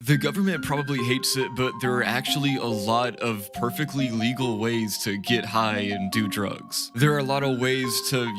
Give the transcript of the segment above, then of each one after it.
The government probably hates it, but there are actually a lot of perfectly legal ways to get high and do drugs. There are a lot of ways to,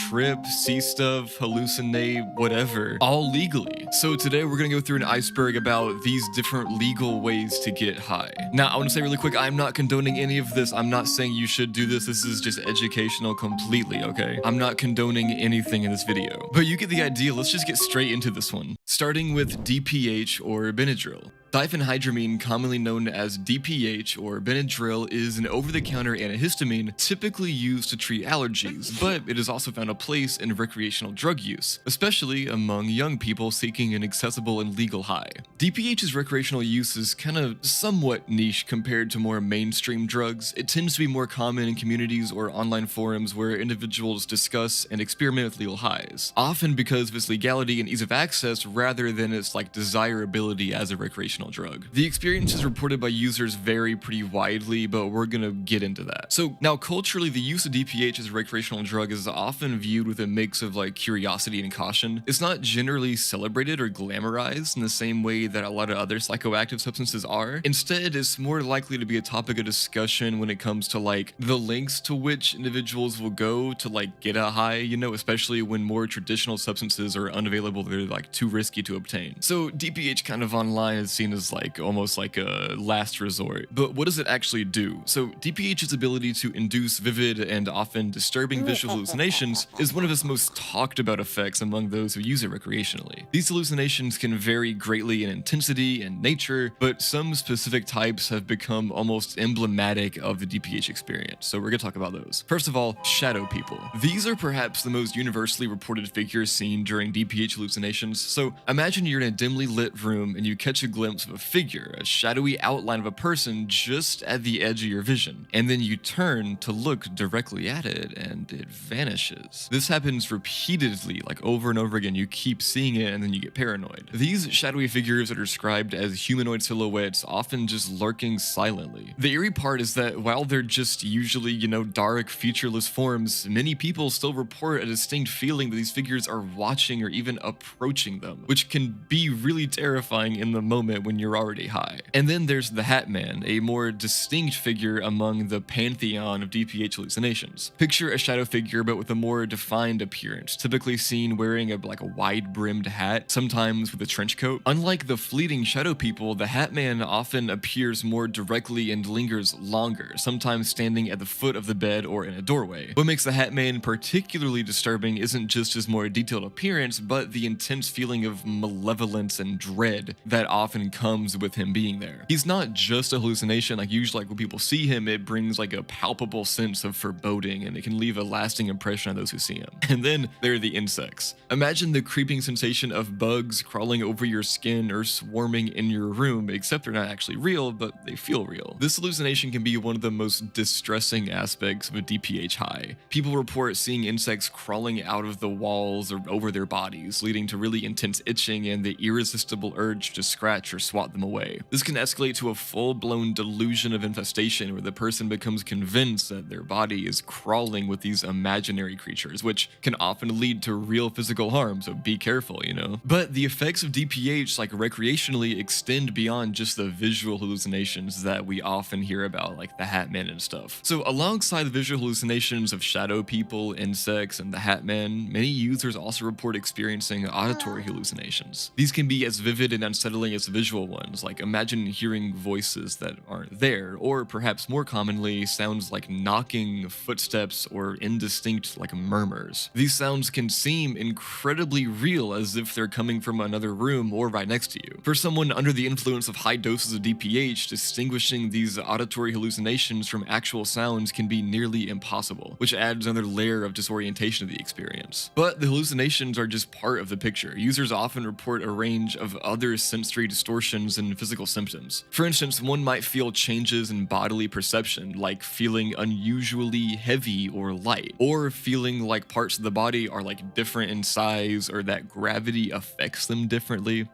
trip, see stuff, hallucinate, whatever, all legally. So today we're gonna go through an iceberg about these different legal ways to get high. Now, I wanna say really quick, I'm not condoning any of this. I'm not saying you should do this. This is just educational completely, okay? I'm not condoning anything in this video. But you get the idea. Let's just get straight into this one. Starting with DPH or Benadryl. Diphenhydramine, commonly known as DPH or Benadryl, is an over-the-counter antihistamine typically used to treat allergies, but it has also found a place in recreational drug use, especially among young people seeking an accessible and legal high. DPH's recreational use is kind of somewhat niche compared to more mainstream drugs. It tends to be more common in communities or online forums where individuals discuss and experiment with legal highs, often because of its legality and ease of access rather than its desirability as a recreational drug. The experiences reported by users vary pretty widely, but we're gonna get into that. So now culturally, the use of DPH as a recreational drug is often viewed with a mix of curiosity and caution. It's not generally celebrated or glamorized in the same way that a lot of other psychoactive substances are. Instead, it's more likely to be a topic of discussion when it comes to the lengths to which individuals will go to get a high, especially when more traditional substances are unavailable, they're too risky to obtain. So DPH kind of online is seen as almost like a last resort. But what does it actually do? So DPH's ability to induce vivid and often disturbing visual hallucinations is one of its most talked about effects among those who use it recreationally. These hallucinations can vary greatly in intensity and nature, but some specific types have become almost emblematic of the DPH experience. So we're gonna talk about those. First of all, shadow people. These are perhaps the most universally reported figures seen during DPH hallucinations. So imagine you're in a dimly lit room and you catch a glimpse of a figure, a shadowy outline of a person just at the edge of your vision, and then you turn to look directly at it and it vanishes. This happens repeatedly, over and over again. You keep seeing it and then you get paranoid. These shadowy figures are described as humanoid silhouettes, often just lurking silently. The eerie part is that while they're just usually, dark, featureless forms, many people still report a distinct feeling that these figures are watching or even approaching them, which can be really terrifying in the moment when you're already high. And then there's the Hat Man, a more distinct figure among the pantheon of DPH hallucinations. Picture a shadow figure but with a more defined appearance, typically seen wearing a wide-brimmed hat, sometimes with a trench coat. Unlike the fleeting shadow people, the Hat Man often appears more directly and lingers longer, sometimes standing at the foot of the bed or in a doorway. What makes the Hat Man particularly disturbing isn't just his more detailed appearance, but the intense feeling of malevolence and dread that often comes with him being there. He's not just a hallucination. Usually when people see him, it brings a palpable sense of foreboding, and it can leave a lasting impression on those who see him. And then there are the insects. Imagine the creeping sensation of bugs crawling over your skin or swarming in your room, except they're not actually real, but they feel real. This hallucination can be one of the most distressing aspects of a DPH high. People report seeing insects crawling out of the walls or over their bodies, leading to really intense itching and the irresistible urge to scratch or swat them away. This can escalate to a full-blown delusion of infestation where the person becomes convinced that their body is crawling with these imaginary creatures, which can often lead to real physical harm, so be careful, But the effects of DPH, recreationally, extend beyond just the visual hallucinations that we often hear about, like the Hat Man and stuff. So alongside the visual hallucinations of shadow people, insects, and the Hat Man, many users also report experiencing auditory hallucinations. These can be as vivid and unsettling as the visual ones, imagine hearing voices that aren't there, or perhaps more commonly, sounds like knocking, footsteps, or indistinct murmurs. These sounds can seem incredibly real, as if they're coming from another room or right next to you. For someone under the influence of high doses of DPH, distinguishing these auditory hallucinations from actual sounds can be nearly impossible, which adds another layer of disorientation to the experience. But the hallucinations are just part of the picture. Users often report a range of other sensory distortions and physical symptoms. For instance, one might feel changes in bodily perception, like feeling unusually heavy or light, or feeling like parts of the body are different in size, or that gravity affects them differently.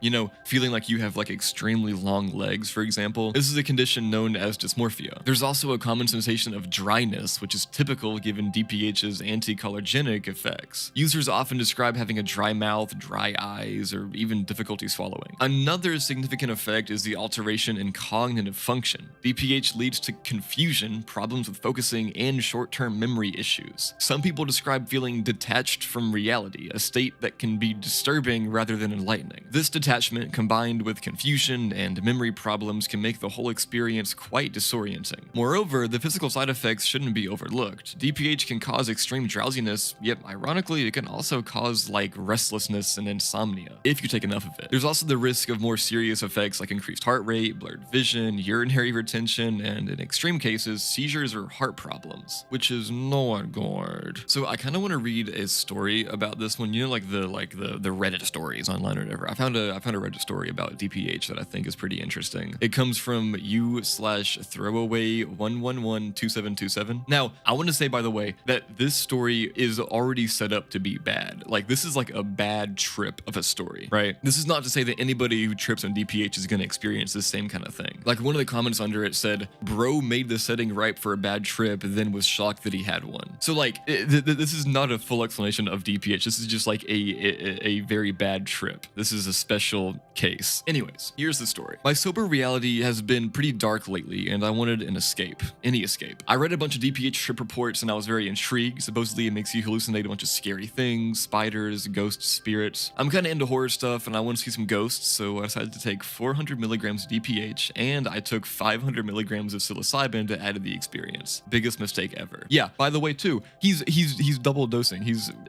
Feeling like you have extremely long legs, for example. This is a condition known as dysmorphia. There's also a common sensation of dryness, which is typical given DPH's anti-cholinergic effects. Users often describe having a dry mouth, dry eyes, or even difficulty swallowing. Another significant significant effect is the alteration in cognitive function. DPH leads to confusion, problems with focusing, and short-term memory issues. Some people describe feeling detached from reality, a state that can be disturbing rather than enlightening. This detachment, combined with confusion and memory problems, can make the whole experience quite disorienting. Moreover, the physical side effects shouldn't be overlooked. DPH can cause extreme drowsiness, yet ironically, it can also cause like restlessness and insomnia, if you take enough of it. There's also the risk of more serious effects like increased heart rate, blurred vision, urinary retention, and in extreme cases, seizures or heart problems, which is not good. So I kind of want to read a story about this one. You know, like the Reddit stories online or whatever. I found a Reddit story about DPH that I think is pretty interesting. It comes from u/throwaway1112727. Now, I want to say, by the way, that this story is already set up to be bad. Like, this is like a bad trip of a story, right? This is not to say that anybody who trips on DPH is going to experience the same kind of thing. Like, one of the comments under it said, "Bro made the setting ripe for a bad trip, then was shocked that he had one." So like, this is not a full explanation of DPH. This is just like a very bad trip. This is a special case. Anyways, here's the story. My sober reality has been pretty dark lately, and I wanted an escape. Any escape. I read a bunch of DPH trip reports, and I was very intrigued. Supposedly, it makes you hallucinate a bunch of scary things, spiders, ghosts, spirits. I'm kind of into horror stuff, and I want to see some ghosts, so I decided to take 400 milligrams of DPH, and I took 500 milligrams of psilocybin to add to the experience. Biggest mistake ever. Yeah, by the way, too, he's double dosing.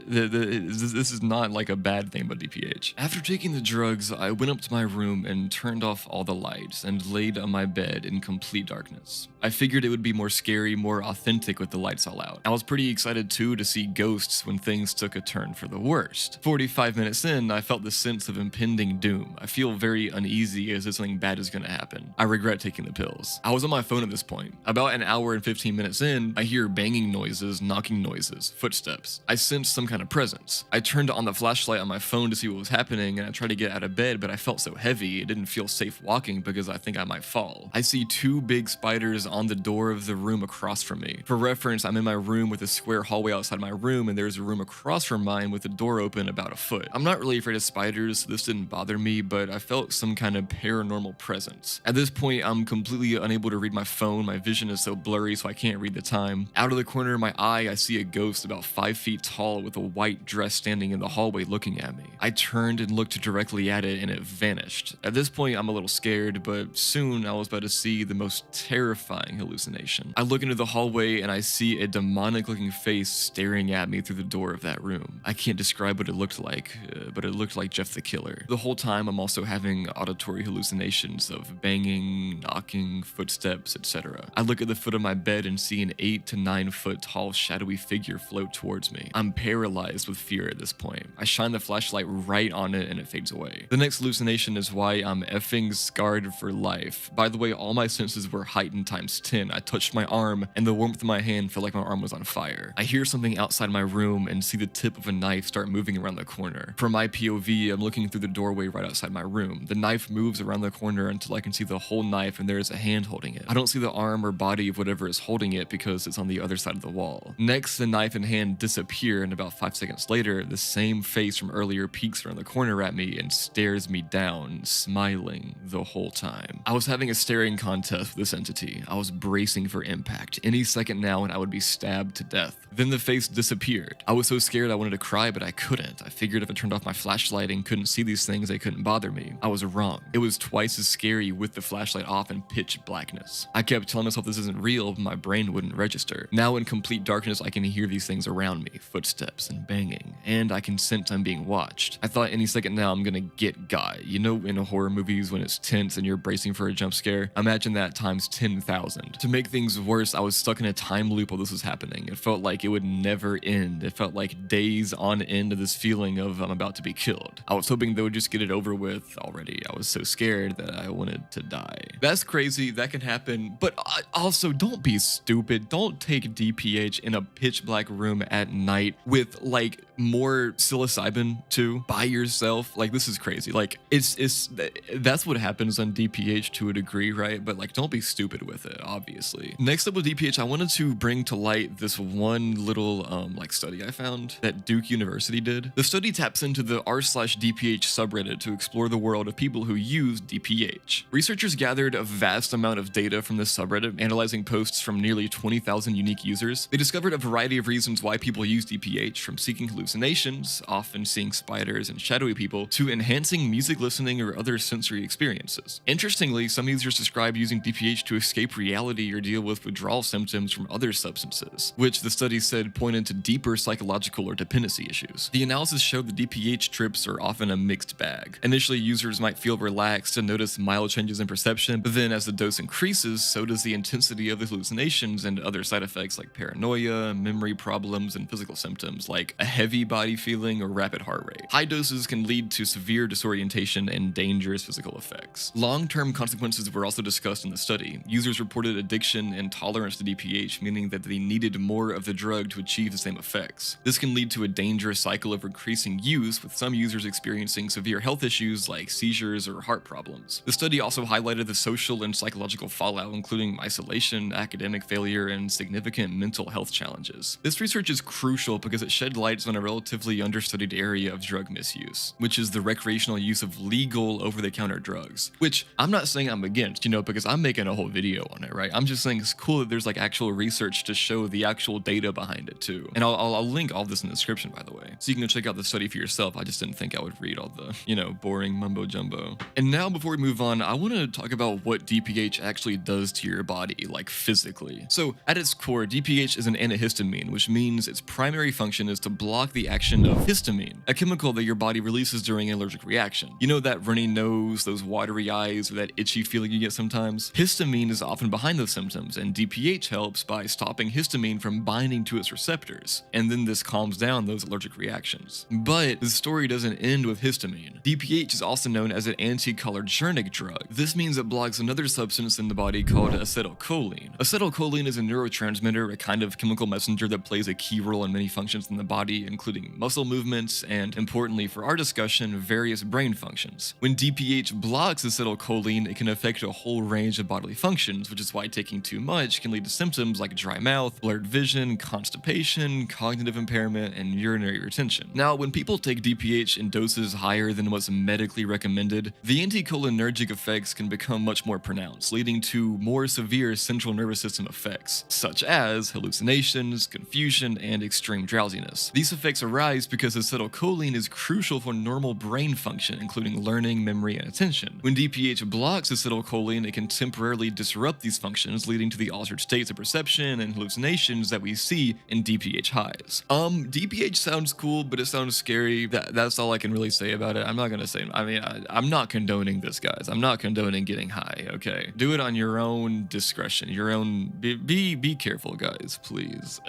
This is not like a bad thing about DPH. After taking the drugs, I went up to my room and turned off all the lights and laid on my bed in complete darkness. I figured it would be more scary, more authentic with the lights all out. I was pretty excited too to see ghosts when things took a turn for the worst. 45 minutes in, I felt the sense of impending doom. I feel very uneasy as if something bad is gonna happen. I regret taking the pills. I was on my phone at this point. About an hour and 15 minutes in, I hear banging noises, knocking noises, footsteps. I sensed some kind of presence. I turned on the flashlight on my phone to see what was happening, and I tried to get out of bed, but I felt so heavy, it didn't feel safe walking because I think I might fall. I see two big spiders on the door of the room across from me. For reference, I'm in my room with a square hallway outside my room, and there's a room across from mine with the door open about a foot. I'm not really afraid of spiders, so this didn't bother me, but I felt some kind of paranormal presence. At this point, I'm completely unable to read my phone. My vision is so blurry, so I can't read the time. Out of the corner of my eye, I see a ghost about 5 feet tall with a white dress standing in the hallway looking at me. I turned and looked directly at it, and it vanished. At this point, I'm a little scared, but soon I was about to see the most terrifying hallucination. I look into the hallway and I see a demonic looking face staring at me through the door of that room. I can't describe what it looked like, but it looked like Jeff the Killer. The whole time I'm also having auditory hallucinations of banging, knocking, footsteps, etc. I look at the foot of my bed and see an 8 to 9 foot tall shadowy figure float towards me. I'm paralyzed with fear at this point. I shine the flashlight right on it and it fades away. The next hallucination is why I'm effing scarred for life. By the way, all my senses were heightened times 10. I touched my arm and the warmth of my hand felt like my arm was on fire. I hear something outside my room and see the tip of a knife start moving around the corner. From my POV, I'm looking through the doorway right outside my room. The knife moves around the corner until I can see the whole knife and there is a hand holding it. I don't see the arm or body of whatever is holding it because it's on the other side of the wall. Next, the knife and hand disappear, and about 5 seconds later, the same face from earlier peeks around the corner at me and stares me down, smiling the whole time. I was having a staring contest with this entity. I was bracing for impact. Any second now and I would be stabbed to death. Then the face disappeared. I was so scared I wanted to cry, but I couldn't. I figured if I turned off my flashlight and couldn't see these things, they couldn't bother me. I was wrong. It was twice as scary with the flashlight off in pitch blackness. I kept telling myself this isn't real, but my brain wouldn't register. Now in complete darkness, I can hear these things around me, footsteps and banging, and I can sense I'm being watched. I thought any second now I'm gonna get got. You know, in horror movies when it's tense and you're bracing for a jump scare? Imagine that times 10,000. To make things worse, I was stuck in a time loop while this was happening. It felt like it would never end. It felt like days on end of this feeling of I'm about to be killed. I was hoping they would just get it over with already. I was so scared that I wanted to die. That's crazy. That can happen. But also, don't be stupid. Don't take DPH in a pitch black room at night with like more psilocybin too by yourself. Like, this is crazy. Like, that's what happens on DPH to a degree, right? But like, don't be stupid with it, obviously. Next up with DPH, I wanted to bring to light this one little like study I found that Duke University did. The study taps into the r/DPH subreddit to explore the world of people who use DPH. Researchers gathered a vast amount of data from this subreddit, analyzing posts from nearly 20,000 unique users. They discovered a variety of reasons why people use DPH, from seeking hallucinations, often seeing spiders and shadowy people, to enhancing music listening or other sensory experiences. Interestingly, some users describe using DPH to escape reality or deal with withdrawal symptoms from other substances, which the study said pointed to deeper psychological or dependency issues. The analysis showed that DPH trips are often a mixed bag. Initially, users might feel relaxed and notice mild changes in perception, but then as the dose increases, so does the intensity of the hallucinations and other side effects like paranoia, memory problems, and physical symptoms like a heavy body feeling or rapid heart rate. High doses can lead to severe disorientation and dangerous physical effects. Long-term consequences were also discussed in the study. Users reported addiction and tolerance to DPH, meaning that they needed more of the drug to achieve the same effects. This can lead to a dangerous cycle of increasing use, with some users experiencing severe health issues like seizures or heart problems. The study also highlighted the social and psychological fallout, including isolation, academic failure, and significant mental health challenges. This research is crucial because it shed light on a relatively understudied area of drug misuse, which is the recreational use of legal over-the-counter drugs, which I'm not saying I'm against, because I'm making a whole video on it, right? I'm just saying it's cool that there's like actual research to show the actual data behind it too. And I'll link all this in the description, by the way, so you can go check out the study for yourself. I just didn't think I would read all the, boring mumbo jumbo. And now before we move on, I want to talk about what DPH actually does to your body, like physically. So at its core, DPH is an antihistamine, which means its primary function is to block the action of histamine, a chemical that your body releases during an allergic reaction. You know that runny nose, those watery eyes, or that itchy feeling you get sometimes? Histamine is often behind those symptoms, and DPH helps by stopping histamine from binding to its receptors, and then this calms down those allergic reactions. But the story doesn't end with histamine. DPH is also known as an anticholinergic drug. This means it blocks another substance in the body called acetylcholine. Acetylcholine is a neurotransmitter, a kind of chemical messenger that plays a key role in many functions in the body, including muscle movements and, importantly for our discussion, various brain functions. When DPH blocks acetylcholine, it can affect a whole range of bodily functions, which is why taking too much can lead to symptoms like dry mouth, blurred vision, constipation, cognitive impairment, and urinary retention. Now, when people take DPH in doses higher than what's medically recommended, the anticholinergic effects can become much more pronounced, leading to more severe central nervous system effects, such as hallucinations, confusion, and extreme drowsiness. These effects arise because acetylcholine is crucial for normal brain function, including learning, memory, and attention. When DPH blocks acetylcholine, it can temporarily disrupt these functions, leading to the altered states of perception and hallucinations that we see in DPH highs. DPH sounds cool, but it sounds scary. That's all I can really say about it. I'm not gonna say, I'm not condoning this, guys. I'm not condoning getting high, okay? Do it on your own discretion, your own, be careful, guys, please.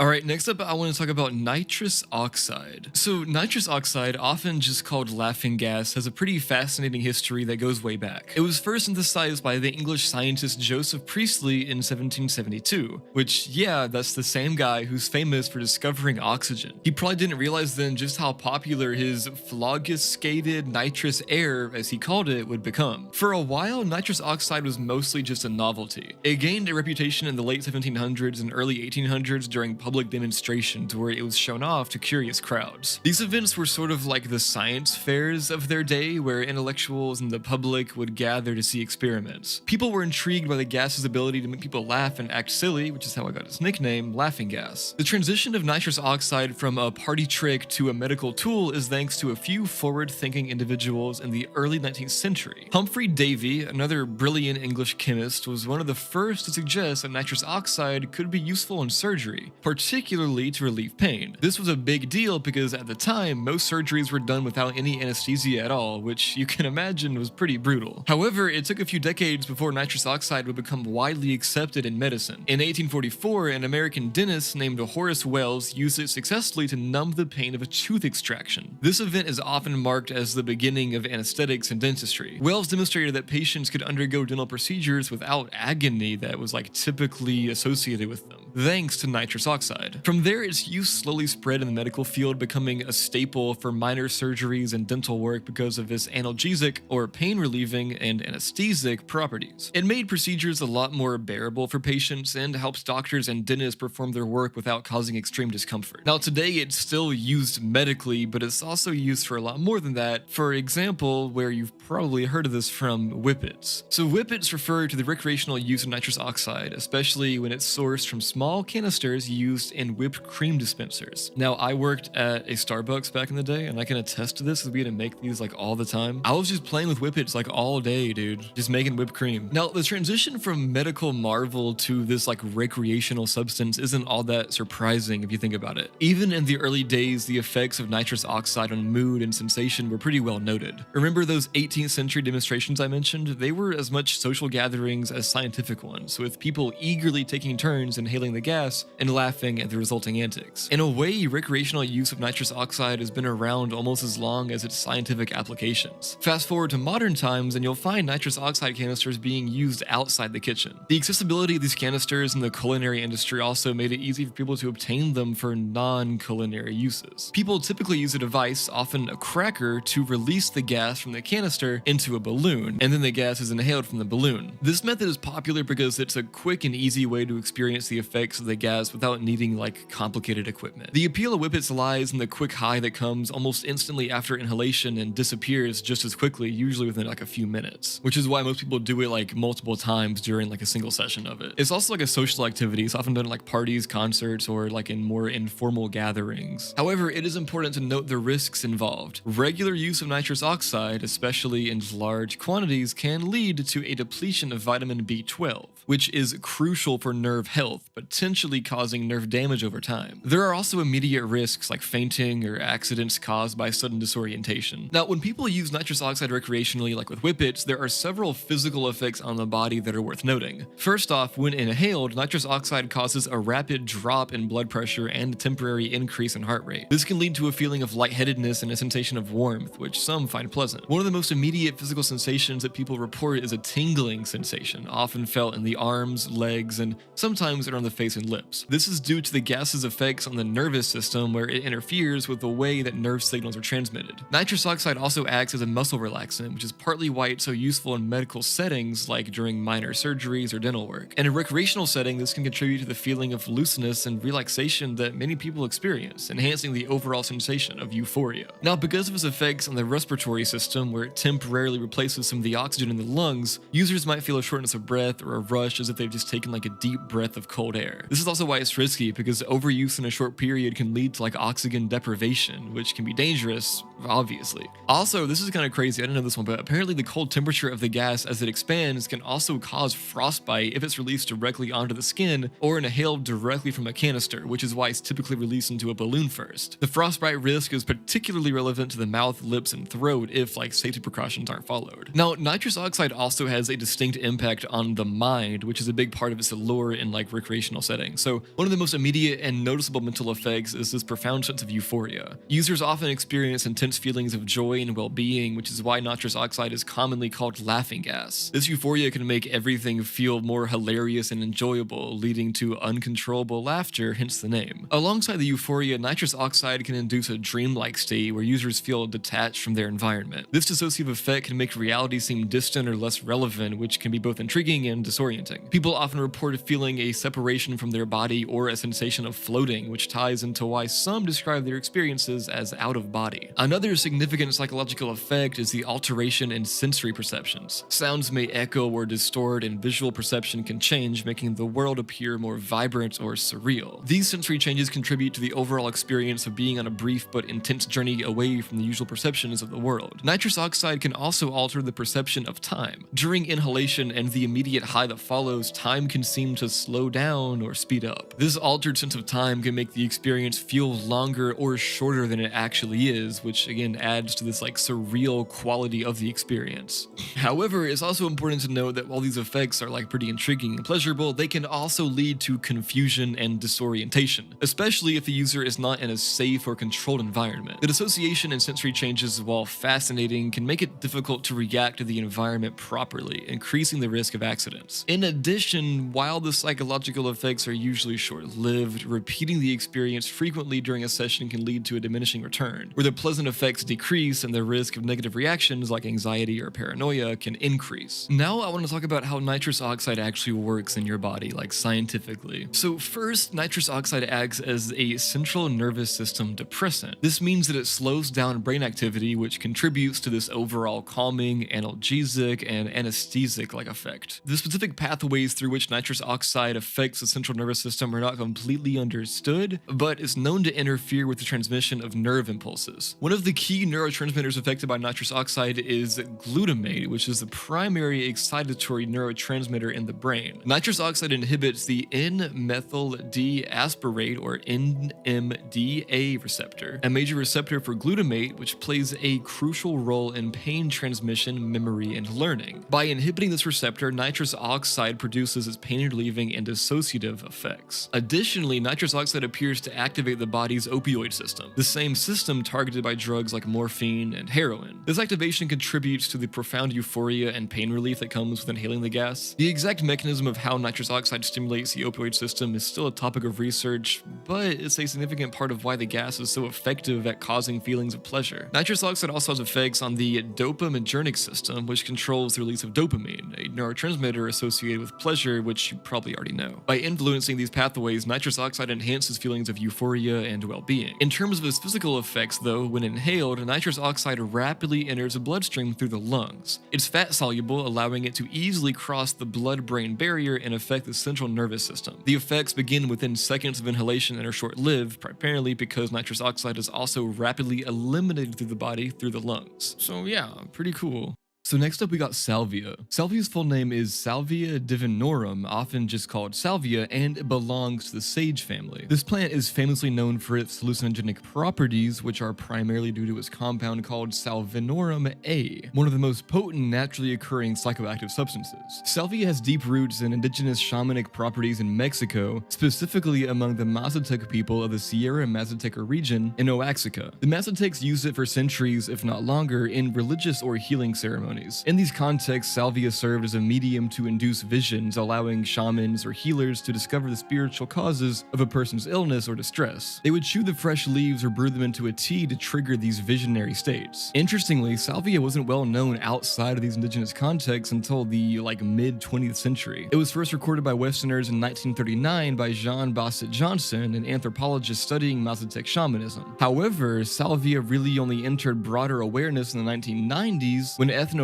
Alright, next up I want to talk about nitrous oxide. So nitrous oxide, often just called laughing gas, has a pretty fascinating history that goes way back. It was first synthesized by the English scientist Joseph Priestley in 1772, which, yeah, that's the same guy who's famous for discovering oxygen. He probably didn't realize then just how popular his phlogiscated nitrous air, as he called it, would become. For a while, nitrous oxide was mostly just a novelty. It gained a reputation in the late 1700s and early 1800s during public demonstrations where it was shown off to curious crowds. These events were sort of like the science fairs of their day, where intellectuals and the public would gather to see experiments. People were intrigued by the gas's ability to make people laugh and act silly, which is how I got its nickname, laughing gas. The transition of nitrous oxide from a party trick to a medical tool is thanks to a few forward-thinking individuals in the early 19th century. Humphrey Davy, another brilliant English chemist, was one of the first to suggest that nitrous oxide could be useful in surgery, particularly to relieve pain. This was a big deal because at the time, most surgeries were done without any anesthesia at all, which you can imagine was pretty brutal. However, it took a few decades before nitrous oxide would become widely accepted in medicine. In 1844, an American dentist named Horace Wells used it successfully to numb the pain of a tooth extraction. This event is often marked as the beginning of anesthetics in dentistry. Wells demonstrated that patients could undergo dental procedures without agony that was typically associated with them. thanks to nitrous oxide. From there, its use slowly spread in the medical field, becoming a staple for minor surgeries and dental work because of its analgesic or pain relieving and anesthesic properties. It made procedures a lot more bearable for patients and helps doctors and dentists perform their work without causing extreme discomfort. Now today it's still used medically, but it's also used for a lot more than that. For example, where you've probably heard of this from, whippets. So whippets refer to the recreational use of nitrous oxide, especially when it's sourced from small canisters used in whipped cream dispensers. Now I worked at a Starbucks back in the day, and I can attest to this because we had to make these like all the time. I was just playing with whippets like all day, dude, just making whipped cream. Now the transition from medical marvel to this like recreational substance isn't all that surprising if you think about it. Even in the early days, the effects of nitrous oxide on mood and sensation were pretty well noted. Remember those 18th century demonstrations I mentioned? They were as much social gatherings as scientific ones, with people eagerly taking turns inhaling the gas and laughing at the resulting antics. In a way, recreational use of nitrous oxide has been around almost as long as its scientific applications. Fast forward to modern times and you'll find nitrous oxide canisters being used outside the kitchen. The accessibility of these canisters in the culinary industry also made it easy for people to obtain them for non-culinary uses. People typically use a device, often a cracker, to release the gas from the canister into a balloon, and then the gas is inhaled from the balloon. This method is popular because it's a quick and easy way to experience the effects of the gas without needing like complicated equipment. The appeal of whippets lies in the quick high that comes almost instantly after inhalation and disappears just as quickly, usually within like a few minutes, which is why most people do it like multiple times during like a single session of it. It's also like a social activity. It's often done at like parties, concerts, or like in more informal gatherings. However, it is important to note the risks involved. Regular use of nitrous oxide, especially in large quantities, can lead to a depletion of vitamin B12, which is crucial for nerve health, potentially causing nerve damage over time. There are also immediate risks like fainting or accidents caused by sudden disorientation. Now, when people use nitrous oxide recreationally, like with whippets, there are several physical effects on the body that are worth noting. First off, when inhaled, nitrous oxide causes a rapid drop in blood pressure and a temporary increase in heart rate. This can lead to a feeling of lightheadedness and a sensation of warmth, which some find pleasant. One of the most immediate physical sensations that people report is a tingling sensation, often felt in the arms, legs, and sometimes around the face and lips. This is due to the gas's effects on the nervous system, where it interferes with the way that nerve signals are transmitted. Nitrous oxide also acts as a muscle relaxant, which is partly why it's so useful in medical settings like during minor surgeries or dental work. In a recreational setting, this can contribute to the feeling of looseness and relaxation that many people experience, enhancing the overall sensation of euphoria. Now, because of its effects on the respiratory system, where it temporarily replaces some of the oxygen in the lungs, users might feel a shortness of breath or a rush as if they've just taken like a deep breath of cold air. This is also why it's risky, because overuse in a short period can lead to like oxygen deprivation, which can be dangerous, obviously. Also, this is kind of crazy, I didn't know this one, but apparently the cold temperature of the gas as it expands can also cause frostbite if it's released directly onto the skin or inhaled directly from a canister, which is why it's typically released into a balloon first. The frostbite risk is particularly relevant to the mouth, lips, and throat if like safety precautions aren't followed. Now, nitrous oxide also has a distinct impact on the mind, which is a big part of its allure in like recreational settings. So one of the most immediate and noticeable mental effects is this profound sense of euphoria. Users often experience intense feelings of joy and well-being, which is why nitrous oxide is commonly called laughing gas. This euphoria can make everything feel more hilarious and enjoyable, leading to uncontrollable laughter, hence the name. Alongside the euphoria, nitrous oxide can induce a dreamlike state where users feel detached from their environment. This dissociative effect can make reality seem distant or less relevant, which can be both intriguing and disorienting. People often report feeling a separation from their body or a sensation of floating, which ties into why some describe their experiences as out of body. Another significant psychological effect is the alteration in sensory perceptions. Sounds may echo or distort, and visual perception can change, making the world appear more vibrant or surreal. These sensory changes contribute to the overall experience of being on a brief but intense journey away from the usual perceptions of the world. Nitrous oxide can also alter the perception of time. During inhalation and the immediate high that follows, time can seem to slow down or speed up. This altered sense of time can make the experience feel longer or shorter than it actually is, which again adds to this like surreal quality of the experience. However, it's also important to note that while these effects are like pretty intriguing and pleasurable, they can also lead to confusion and disorientation, especially if the user is not in a safe or controlled environment. The dissociation and sensory changes, while fascinating, can make it difficult to react to the environment properly, increasing the risk of accidents. In addition, while the psychological effects effects are usually short-lived. Repeating the experience frequently during a session can lead to a diminishing return, where the pleasant effects decrease and the risk of negative reactions like anxiety or paranoia can increase. Now I want to talk about how nitrous oxide actually works in your body, like scientifically. So first, nitrous oxide acts as a central nervous system depressant. This means that it slows down brain activity, which contributes to this overall calming, analgesic, and anesthetic-like effect. The specific pathways through which nitrous oxide affects the central nervous system are not completely understood, but it's known to interfere with the transmission of nerve impulses. One of the key neurotransmitters affected by nitrous oxide is glutamate, which is the primary excitatory neurotransmitter in the brain. Nitrous oxide inhibits the N-methyl-D-aspartate or NMDA receptor, a major receptor for glutamate, which plays a crucial role in pain transmission, memory, and learning. By inhibiting this receptor, nitrous oxide produces its pain-relieving and dissociative effects. Additionally, nitrous oxide appears to activate the body's opioid system, the same system targeted by drugs like morphine and heroin. This activation contributes to the profound euphoria and pain relief that comes with inhaling the gas. The exact mechanism of how nitrous oxide stimulates the opioid system is still a topic of research, but it's a significant part of why the gas is so effective at causing feelings of pleasure. Nitrous oxide also has effects on the dopaminergic system, which controls the release of dopamine, a neurotransmitter associated with pleasure, which you probably already know. By influencing these pathways, nitrous oxide enhances feelings of euphoria and well-being. In terms of its physical effects, though, when inhaled, nitrous oxide rapidly enters the bloodstream through the lungs. It's fat-soluble, allowing it to easily cross the blood-brain barrier and affect the central nervous system. The effects begin within seconds of inhalation and are short-lived, primarily because nitrous oxide is also rapidly eliminated through the body through the lungs. So yeah, pretty cool. So next up we got salvia. Salvia's full name is Salvia divinorum, often just called salvia, and it belongs to the sage family. This plant is famously known for its hallucinogenic properties, which are primarily due to its compound called salvinorum A, one of the most potent naturally occurring psychoactive substances. Salvia has deep roots in indigenous shamanic properties in Mexico, specifically among the Mazatec people of the Sierra Mazateca region in Oaxaca. The Mazatecs used it for centuries, if not longer, in religious or healing ceremonies. In these contexts, salvia served as a medium to induce visions, allowing shamans or healers to discover the spiritual causes of a person's illness or distress. They would chew the fresh leaves or brew them into a tea to trigger these visionary states. Interestingly, salvia wasn't well known outside of these indigenous contexts until the mid-20th century. It was first recorded by Westerners in 1939 by Jean Bassett Johnson, an anthropologist studying Mazatec shamanism. However, salvia really only entered broader awareness in the 1990s when ethnobotanists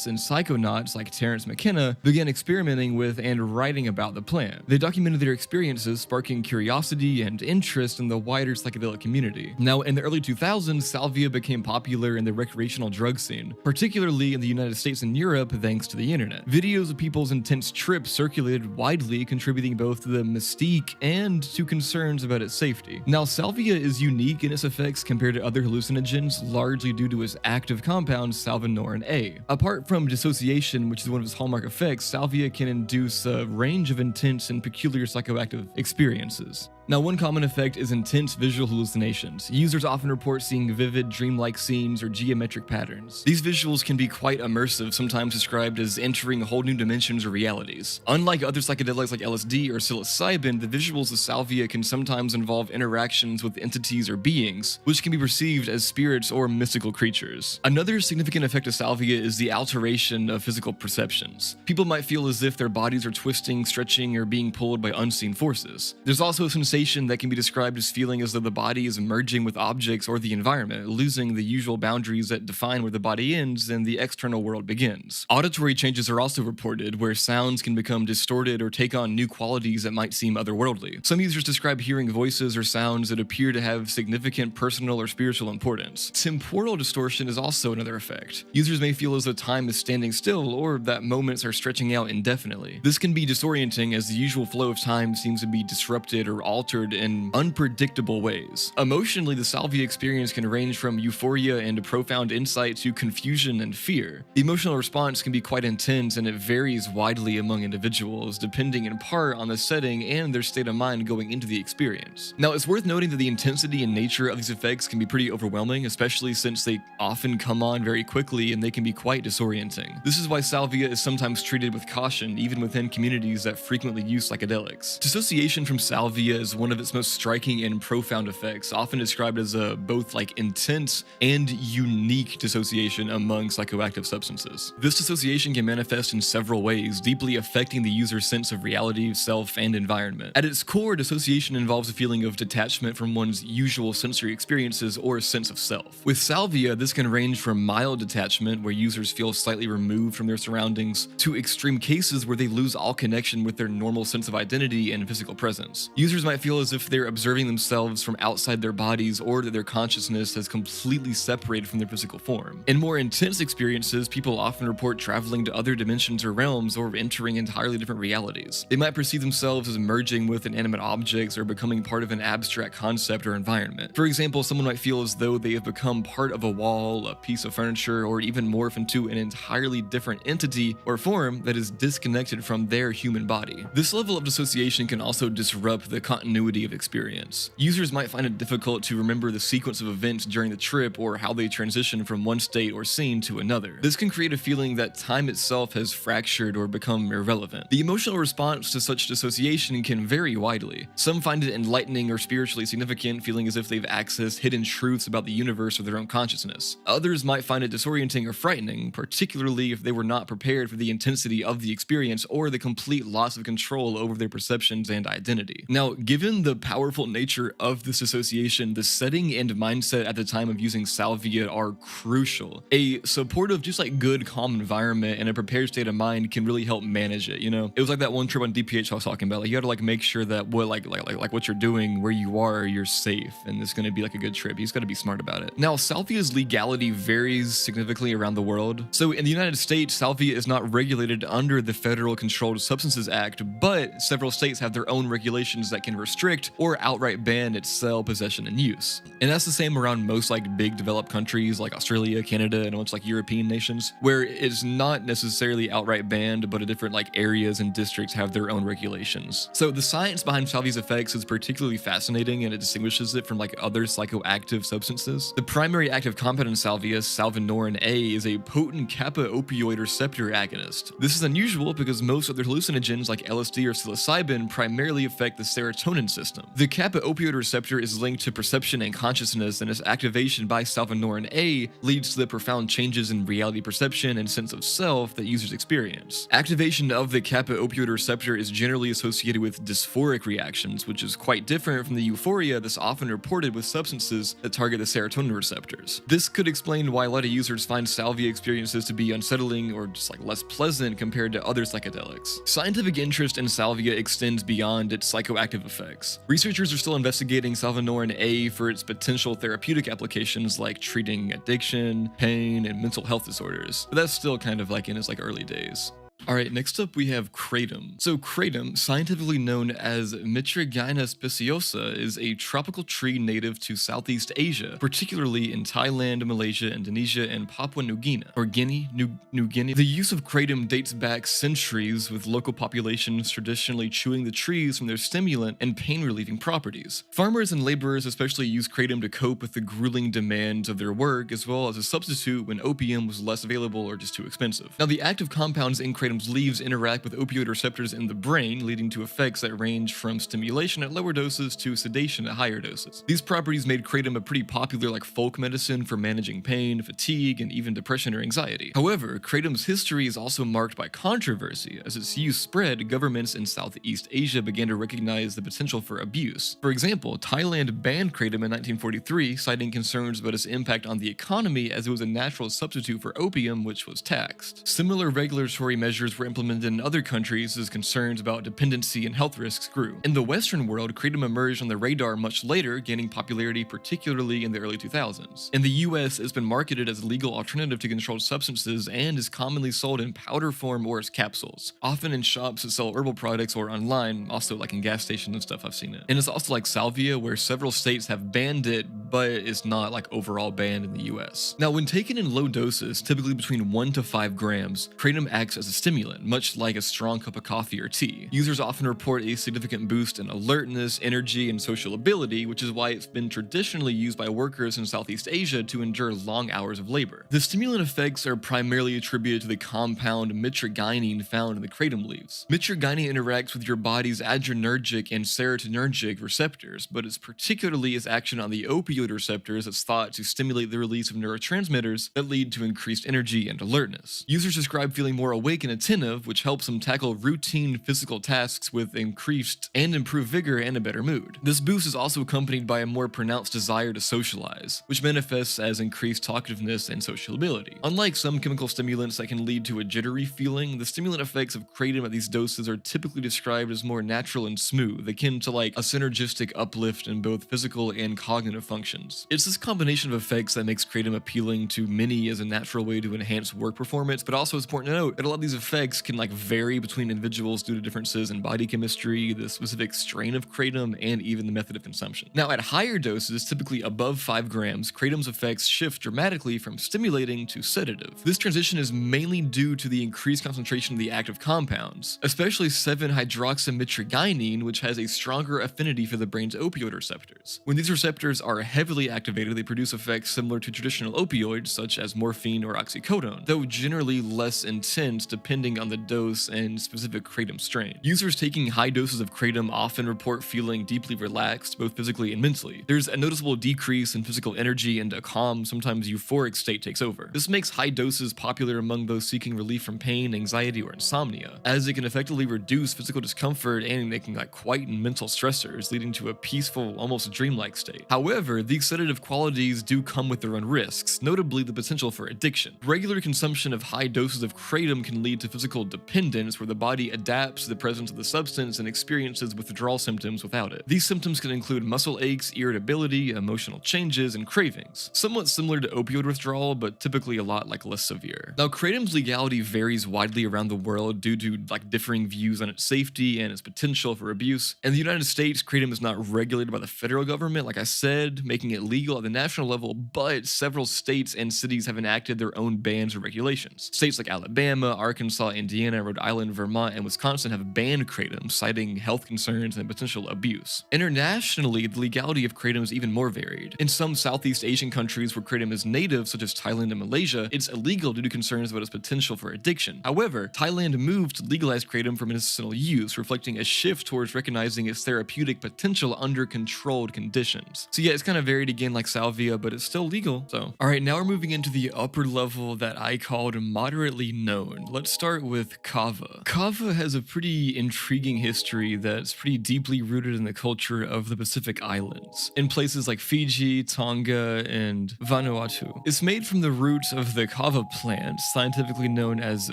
and psychonauts like Terence McKenna began experimenting with and writing about the plant. They documented their experiences, sparking curiosity and interest in the wider psychedelic community. Now, in the early 2000s, salvia became popular in the recreational drug scene, particularly in the United States and Europe thanks to the internet. Videos of people's intense trips circulated widely, contributing both to the mystique and to concerns about its safety. Now, salvia is unique in its effects compared to other hallucinogens, largely due to its active compound salvinorin A. Apart from dissociation, which is one of its hallmark effects, salvia can induce a range of intense and peculiar psychoactive experiences. Now, one common effect is intense visual hallucinations. Users often report seeing vivid, dreamlike scenes or geometric patterns. These visuals can be quite immersive, sometimes described as entering whole new dimensions or realities. Unlike other psychedelics like LSD or psilocybin, the visuals of salvia can sometimes involve interactions with entities or beings, which can be perceived as spirits or mystical creatures. Another significant effect of salvia is the alteration of physical perceptions. People might feel as if their bodies are twisting, stretching, or being pulled by unseen forces. There's also a sensation that can be described as feeling as though the body is merging with objects or the environment, losing the usual boundaries that define where the body ends and the external world begins. Auditory changes are also reported, where sounds can become distorted or take on new qualities that might seem otherworldly. Some users describe hearing voices or sounds that appear to have significant personal or spiritual importance. Temporal distortion is also another effect. Users may feel as though time is standing still or that moments are stretching out indefinitely. This can be disorienting as the usual flow of time seems to be disrupted or altered altered in unpredictable ways. Emotionally, the salvia experience can range from euphoria and profound insight to confusion and fear. The emotional response can be quite intense, and it varies widely among individuals, depending in part on the setting and their state of mind going into the experience. Now, it's worth noting that the intensity and nature of these effects can be pretty overwhelming, especially since they often come on very quickly and they can be quite disorienting. This is why salvia is sometimes treated with caution, even within communities that frequently use psychedelics. Dissociation from salvia is one of its most striking and profound effects, often described as a both intense and unique dissociation among psychoactive substances. This dissociation can manifest in several ways, deeply affecting the user's sense of reality, self, and environment. At its core, dissociation involves a feeling of detachment from one's usual sensory experiences or a sense of self. With salvia, this can range from mild detachment, where users feel slightly removed from their surroundings, to extreme cases where they lose all connection with their normal sense of identity and physical presence. Users might feel as if they're observing themselves from outside their bodies, or that their consciousness has completely separated from their physical form. In more intense experiences, people often report traveling to other dimensions or realms, or entering entirely different realities. They might perceive themselves as merging with inanimate objects or becoming part of an abstract concept or environment. For example, someone might feel as though they have become part of a wall, a piece of furniture, or even morph into an entirely different entity or form that is disconnected from their human body. This level of dissociation can also disrupt the continuity of experience. Users might find it difficult to remember the sequence of events during the trip or how they transition from one state or scene to another. This can create a feeling that time itself has fractured or become irrelevant. The emotional response to such dissociation can vary widely. Some find it enlightening or spiritually significant, feeling as if they've accessed hidden truths about the universe or their own consciousness. Others might find it disorienting or frightening, particularly if they were not prepared for the intensity of the experience or the complete loss of control over their perceptions and identity. Now, given the powerful nature of this association, the setting and mindset at the time of using salvia are crucial. A supportive, just good, calm environment and a prepared state of mind can really help manage it, It was like that one trip on DPH I was talking about. You gotta make sure that what you're doing, where you are, you're safe, and it's gonna be a good trip. You just gotta be smart about it. Now, salvia's legality varies significantly around the world. So in the United States, salvia is not regulated under the Federal Controlled Substances Act, but several states have their own regulations that can restrict or outright ban its sale, possession, and use. And that's the same around most big developed countries like Australia, Canada, and most European nations, where it's not necessarily outright banned, but different areas and districts have their own regulations. So the science behind salvia's effects is particularly fascinating, and it distinguishes it from other psychoactive substances. The primary active compound in salvia, salvinorin A, is a potent kappa opioid receptor agonist. This is unusual because most other hallucinogens like LSD or psilocybin primarily affect the serotonin system. The kappa opioid receptor is linked to perception and consciousness, and its activation by salvinorin A leads to the profound changes in reality perception and sense of self that users experience. Activation of the kappa opioid receptor is generally associated with dysphoric reactions, which is quite different from the euphoria that's often reported with substances that target the serotonin receptors. This could explain why a lot of users find salvia experiences to be unsettling or just less pleasant compared to other psychedelics. Scientific interest in salvia extends beyond its psychoactive effects. Researchers are still investigating salvinorin A for its potential therapeutic applications like treating addiction, pain, and mental health disorders, but that's still kind of in its early days. Alright, next up we have kratom. So kratom, scientifically known as Mitragyna speciosa, is a tropical tree native to Southeast Asia, particularly in Thailand, Malaysia, Indonesia, and Papua New Guinea, or New Guinea. The use of kratom dates back centuries, with local populations traditionally chewing the trees from their stimulant and pain-relieving properties. Farmers and laborers especially used kratom to cope with the grueling demands of their work, as well as a substitute when opium was less available or just too expensive. Now, the active compounds in kratom's leaves interact with opioid receptors in the brain, leading to effects that range from stimulation at lower doses to sedation at higher doses. These properties made kratom a pretty popular folk medicine for managing pain, fatigue, and even depression or anxiety. However, kratom's history is also marked by controversy. As its use spread, governments in Southeast Asia began to recognize the potential for abuse. For example, Thailand banned kratom in 1943, citing concerns about its impact on the economy, as it was a natural substitute for opium, which was taxed. Similar regulatory measures measures were implemented in other countries as concerns about dependency and health risks grew. In the Western world, kratom emerged on the radar much later, gaining popularity particularly in the early 2000s. In the US, it's been marketed as a legal alternative to controlled substances and is commonly sold in powder form or as capsules, often in shops that sell herbal products or online, also like in gas stations and stuff. I've seen it. And it's also like salvia, where several states have banned it, but it's not like overall banned in the US. Now, when taken in low doses, typically between 1 to 5 grams, kratom acts as a stimulant, much like a strong cup of coffee or tea. Users often report a significant boost in alertness, energy, and social ability, which is why it's been traditionally used by workers in Southeast Asia to endure long hours of labor. The stimulant effects are primarily attributed to the compound mitragynine found in the kratom leaves. Mitragynine interacts with your body's adrenergic and serotonergic receptors, but it's particularly its action on the opioid receptors that's thought to stimulate the release of neurotransmitters that lead to increased energy and alertness. Users describe feeling more awake and attentive, which helps them tackle routine physical tasks with increased and improved vigor and a better mood. This boost is also accompanied by a more pronounced desire to socialize, which manifests as increased talkativeness and sociability. Unlike some chemical stimulants that can lead to a jittery feeling, the stimulant effects of kratom at these doses are typically described as more natural and smooth, akin to like a synergistic uplift in both physical and cognitive functions. It's this combination of effects that makes kratom appealing to many as a natural way to enhance work performance, but also it's important to note that a lot of these effects can like vary between individuals due to differences in body chemistry, the specific strain of kratom, and even the method of consumption. Now, at higher doses, typically above 5 grams, kratom's effects shift dramatically from stimulating to sedative. This transition is mainly due to the increased concentration of the active compounds, especially 7-hydroxymitragynine, which has a stronger affinity for the brain's opioid receptors. When these receptors are heavily activated, they produce effects similar to traditional opioids such as morphine or oxycodone, though generally less intense depending on the dose and specific kratom strain. Users taking high doses of kratom often report feeling deeply relaxed, both physically and mentally. There's a noticeable decrease in physical energy and a calm, sometimes euphoric state takes over. This makes high doses popular among those seeking relief from pain, anxiety, or insomnia, as it can effectively reduce physical discomfort and it can like quieten mental stressors, leading to a peaceful, almost dreamlike state. However, these sedative qualities do come with their own risks, notably the potential for addiction. Regular consumption of high doses of kratom can lead to physical dependence, where the body adapts to the presence of the substance and experiences withdrawal symptoms without it. These symptoms can include muscle aches, irritability, emotional changes, and cravings, somewhat similar to opioid withdrawal, but typically a lot like less severe. Now, kratom's legality varies widely around the world due to like differing views on its safety and its potential for abuse. In the United States, kratom is not regulated by the federal government, like I said, making it legal at the national level, but several states and cities have enacted their own bans or regulations. States like Alabama, Arkansas, Indiana, Rhode Island, Vermont, and Wisconsin have banned kratom, citing health concerns and potential abuse. Internationally, the legality of kratom is even more varied. In some Southeast Asian countries where kratom is native, such as Thailand and Malaysia, it's illegal due to concerns about its potential for addiction. However, Thailand moved to legalize kratom for medicinal use, reflecting a shift towards recognizing its therapeutic potential under controlled conditions. So yeah, it's kind of varied again like salvia, but it's still legal. So, alright, now we're moving into the upper level that I called moderately known. Let's start with kava. Kava has a pretty intriguing history that's pretty deeply rooted in the culture of the Pacific Islands, in places like Fiji, Tonga, and Vanuatu. It's made from the roots of the kava plant, scientifically known as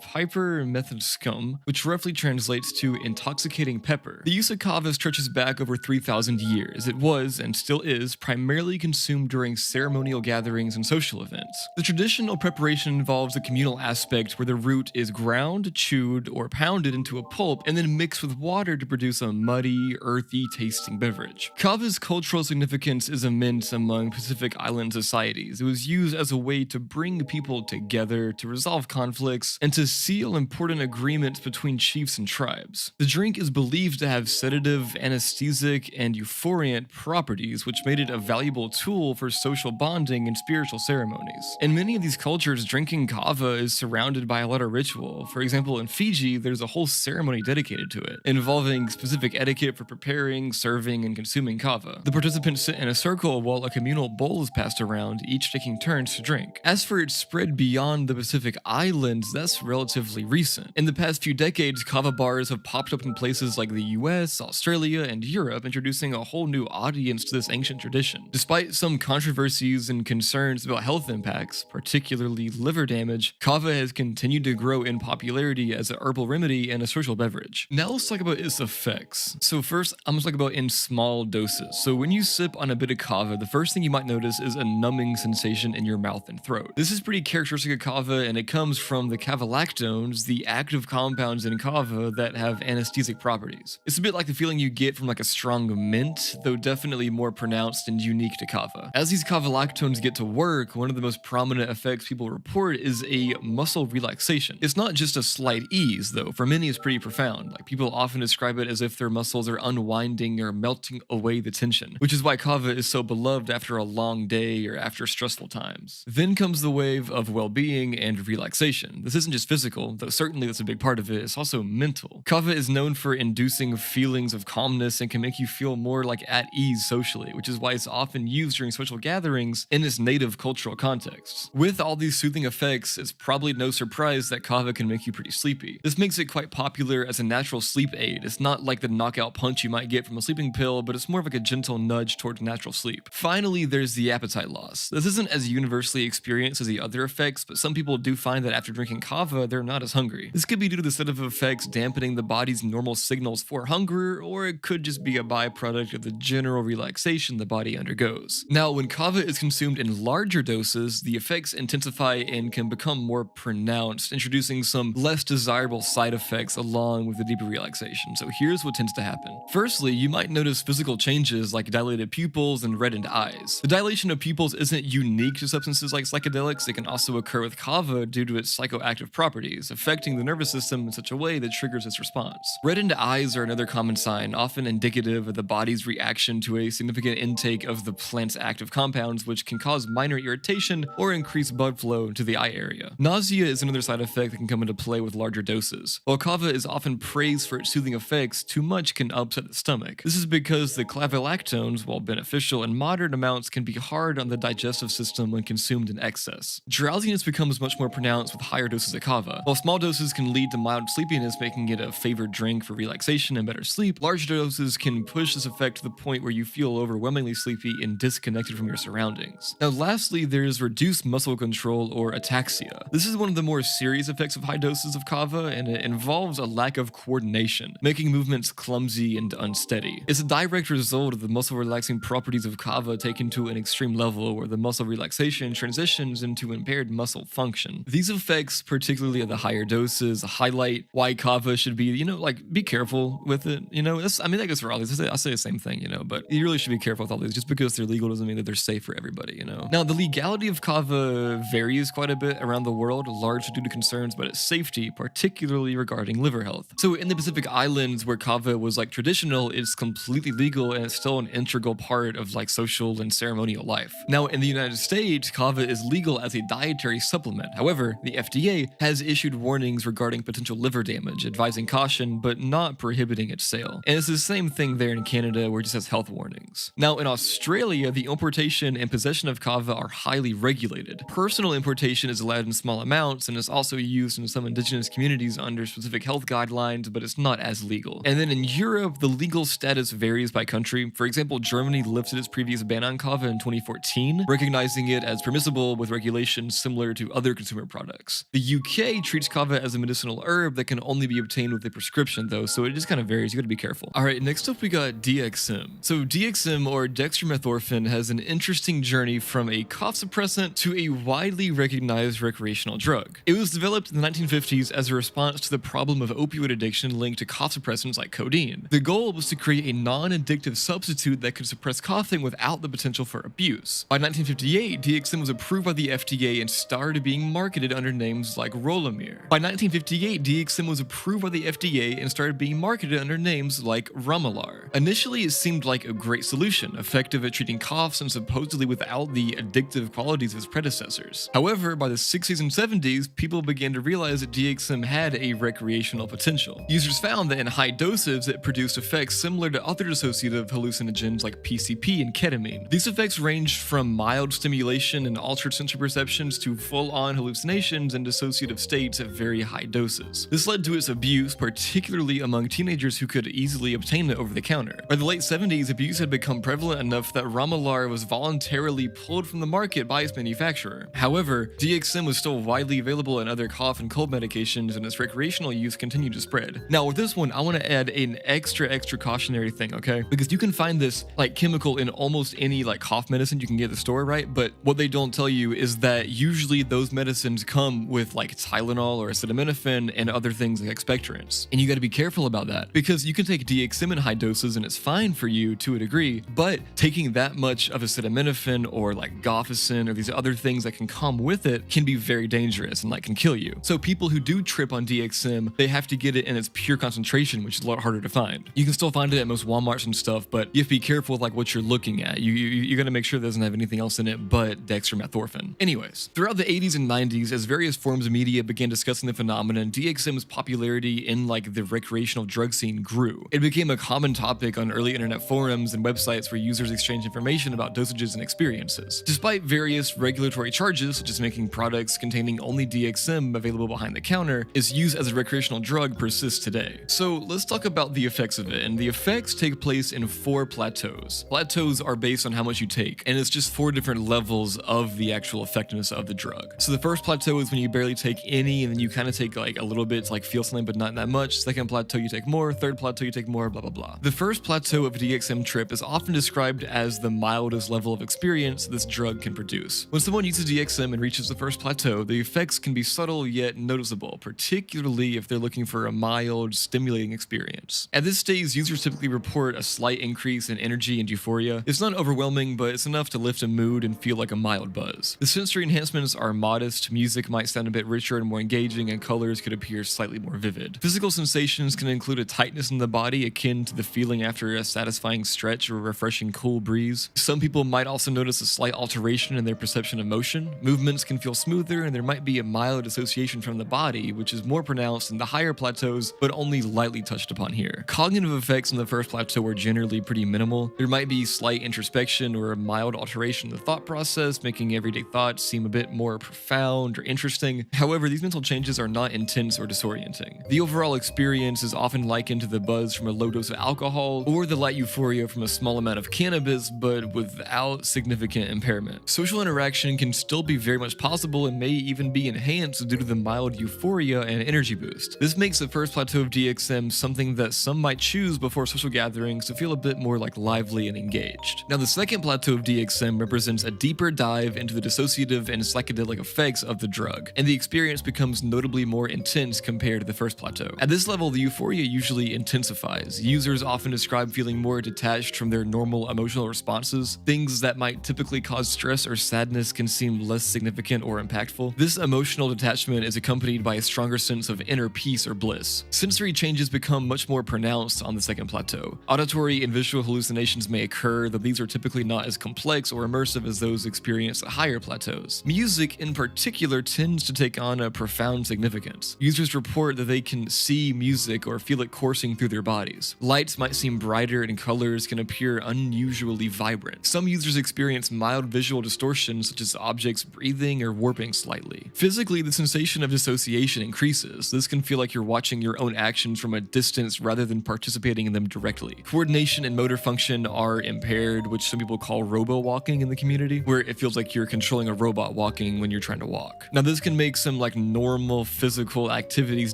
Piper methyscum, which roughly translates to intoxicating pepper. The use of kava stretches back over 3,000 years. It was, and still is, primarily consumed during ceremonial gatherings and social events. The traditional preparation involves a communal aspect where the root is ground, chewed, or pounded into a pulp, and then mixed with water to produce a muddy, earthy tasting beverage. Kava's cultural significance is immense among Pacific Island societies. It was used as a way to bring people together, to resolve conflicts, and to seal important agreements between chiefs and tribes. The drink is believed to have sedative, anesthesic, and euphoriant properties, which made it a valuable tool for social bonding and spiritual ceremonies. In many of these cultures, drinking kava is surrounded by a lot of ritual. For example, in Fiji, there's a whole ceremony dedicated to it, involving specific etiquette for preparing, serving, and consuming kava. The participants sit in a circle while a communal bowl is passed around, each taking turns to drink. As for its spread beyond the Pacific Islands, that's relatively recent. In the past few decades, kava bars have popped up in places like the US, Australia, and Europe, introducing a whole new audience to this ancient tradition. Despite some controversies and concerns about health impacts, particularly liver damage, kava has continued to grow in popularity as a herbal remedy and a social beverage. Now let's talk about its effects. So first, I'm going to talk about in small doses. So when you sip on a bit of kava, the first thing you might notice is a numbing sensation in your mouth and throat. This is pretty characteristic of kava, and it comes from the kavalactones, the active compounds in kava that have anesthetic properties. It's a bit like the feeling you get from like a strong mint, though definitely more pronounced and unique to kava. As these kavalactones get to work, one of the most prominent effects people report is a muscle relaxation. It's not just a slight ease, though. For many, it's pretty profound. Like, people often describe it as if their muscles are unwinding or melting away the tension, which is why kava is so beloved after a long day or after stressful times. Then comes the wave of well-being and relaxation. This isn't just physical, though certainly that's a big part of it. It's also mental. Kava is known for inducing feelings of calmness and can make you feel more like at ease socially, which is why it's often used during social gatherings in its native cultural contexts. With all these soothing effects, it's probably no surprise that kava can make you pretty sleepy. This makes it quite popular as a natural sleep aid. It's not like the knockout punch you might get from a sleeping pill, but it's more of like a gentle nudge towards natural sleep. Finally, there's the appetite loss. This isn't as universally experienced as the other effects, but some people do find that after drinking kava, they're not as hungry. This could be due to the set of effects dampening the body's normal signals for hunger, or it could just be a byproduct of the general relaxation the body undergoes. Now, when kava is consumed in larger doses, the effects intensify and can become more pronounced, introducing some less desirable side effects along with the deeper relaxation. So here's what tends to happen. Firstly, you might notice physical changes like dilated pupils and reddened eyes. The dilation of pupils isn't unique to substances like psychedelics. It can also occur with kava due to its psychoactive properties, affecting the nervous system in such a way that triggers its response. Reddened eyes are another common sign, often indicative of the body's reaction to a significant intake of the plant's active compounds, which can cause minor irritation or increase blood flow to the eye area. Nausea is another side effect that can come into play with larger doses. While kava is often praised for its soothing effects, too much can upset the stomach. This is because the kavalactones, while beneficial in moderate amounts, can be hard on the digestive system when consumed in excess. Drowsiness becomes much more pronounced with higher doses of kava. While small doses can lead to mild sleepiness, making it a favored drink for relaxation and better sleep, large doses can push this effect to the point where you feel overwhelmingly sleepy and disconnected from your surroundings. Now, lastly, there's reduced muscle control or ataxia. This is one of the more serious effects of high doses of kava, and it involves a lack of coordination, making movements clumsy and unsteady. It's a direct result of the muscle relaxing properties of kava taken to an extreme level, where the muscle relaxation transitions into impaired muscle function. These effects, particularly at the higher doses, highlight why kava should be, be careful with it. That goes for all these. I say the same thing, but you really should be careful with all these. Just because they're legal doesn't mean that they're safe for everybody, Now, the legality of kava varies quite a bit around the world, largely due to concerns about its safety, particularly regarding liver health. So in the Pacific Islands, where kava was traditional, it's completely legal and it's still an integral part of social and ceremonial life. Now, in the United States, kava is legal as a dietary supplement. However, the FDA has issued warnings regarding potential liver damage, advising caution, but not prohibiting its sale. And it's the same thing there in Canada, where it just has health warnings. Now, in Australia, the importation and possession of kava are highly regulated. Personal importation is allowed in small amounts and is also used in some indigenous communities under specific health guidelines, but it's not as legal. And then in Europe, the legal status varies by country. For example, Germany lifted its previous ban on kava in 2014, recognizing it as permissible with regulations similar to other consumer products. The UK treats kava as a medicinal herb that can only be obtained with a prescription, though, so it just kind of varies. You gotta be careful. Alright, next up we got DXM. So DXM, or dextromethorphan, has an interesting journey from a cough suppressant to a widely recognized recreational drug. It was developed in the 1950s as a response to the problem of opioid addiction linked to cough suppressants like codeine. The goal was to create a non-addictive substitute that could suppress coughing without the potential for abuse. By 1958, DXM was approved by the FDA and started being marketed under names like Rolomir. By 1958, DXM was approved by the FDA and started being marketed under names like Romalar. Initially, it seemed like a great solution, effective at treating coughs and supposedly without the addictive qualities of its predecessors. However, by the 60s and 70s, people began to realize that DXM had a recreational potential. Users found that in high doses, it produced effects similar to other dissociative hallucinogens like PCP and ketamine. These effects ranged from mild stimulation and altered sensory perceptions to full-on hallucinations and dissociative states at very high doses. This led to its abuse, particularly among teenagers who could easily obtain it over the counter. By the late 70s, abuse had become prevalent enough that Ramalar was voluntarily pulled from the market by its manufacturer. However, DXM was still widely available in other cough and cold medications, and its recreational use continued to spread. Now with this one, I want to add an extra cautionary thing, okay? Because you can find this like chemical in almost any like cough medicine you can get at the store, right? But what they don't tell you is that usually those medicines come with like Tylenol or acetaminophen and other things like expectorants. And you got to be careful about that, because you can take DXM in high doses and it's fine for you to a degree, but taking that much of acetaminophen or like gofficin or these other things that can come with it can be very dangerous and like can kill you. So people who do trip on DXM, they have to get it in its pure concentration, which is a lot harder to find. You can still find it at most Walmarts and stuff, but you have to be careful with like what you're looking at. You got to make sure it doesn't have anything else in it but dextromethorphan. Anyways, throughout the 80s and 90s, as various forms of media began discussing the phenomenon, DXM's popularity in like the recreational drug scene grew. It became a common topic on early internet forums and websites where users exchange information about dosages and experiences. Despite various regulatory charges, such as making products containing only DXM available behind the counter, its use as a recreational drug persists today. So let's talk about the effects of it, and the effects take place in 4 plateaus. Plateaus are based on how much you take, and it's just 4 different levels of the actual effectiveness of the drug. So the first plateau is when you barely take any, and then you kind of take like a little bit to like feel something but not that much. Second plateau you take more, third plateau you take more, blah blah blah. The first plateau of a DXM trip is often described as the mildest level of experience this drug can produce. When someone uses DXM and reaches the first plateau, the effects can be subtle yet noticeable, particularly if they're looking for a mild, stimulating experience. At this stage, users typically report a slight increase in energy and euphoria. It's not overwhelming, but it's enough to lift a mood and feel like a mild buzz. The sensory enhancements are modest, music might sound a bit richer and more engaging, and colors could appear slightly more vivid. Physical sensations can include a tightness in the body akin to the feeling after a satisfying stretch or a refreshing cool breeze. Some people might also notice a slight alteration in their perception of motion. Movements can feel smoother, and there might be a mild dissociation from the body, which is more pronounced in the higher plateaus, but only lightly touched upon here. Cognitive effects in the first plateau are generally pretty minimal. There might be slight introspection or a mild alteration in the thought process, making everyday thoughts seem a bit more profound or interesting. However, these mental changes are not intense or disorienting. The overall experience is often likened to the buzz from a low dose of alcohol or the light euphoria from a small amount of cannabis, but without significant impairment. Social interaction can still be very much possible and may even be enhanced due to the mild euphoria and energy boost. This makes the first plateau of DXM something that some might choose before social gatherings to feel a bit more like lively and engaged. Now, the second plateau of DXM represents a deeper dive into the dissociative and psychedelic effects of the drug, and the experience becomes notably more intense compared to the first plateau. At this level, the euphoria usually intensifies. Users often describe feeling more detached from their normal emotional responses. Things that might typically cause stress or sadness can seem less significant or impactful. This emotional detachment is accompanied by a stronger sense of inner peace or bliss. Sensory changes become much more pronounced on the second plateau. Auditory and visual hallucinations may occur, though these are typically not as complex or immersive as those experienced at higher plateaus. Music, in particular, tends to take on a profound significance. Users report that they can see music or feel it coursing through their bodies. Lights might seem brighter and colors can appear unusually vibrant. Some users experience mild visual distortion, such as objects breathing or warping slightly. Physically, the sensation of dissociation increases. This can feel like you're watching your own actions from a distance rather than participating in them directly. Coordination and motor function are impaired, which some people call robo-walking in the community, where it feels like you're controlling a robot walking when you're trying to walk. Now, this can make some like normal physical activities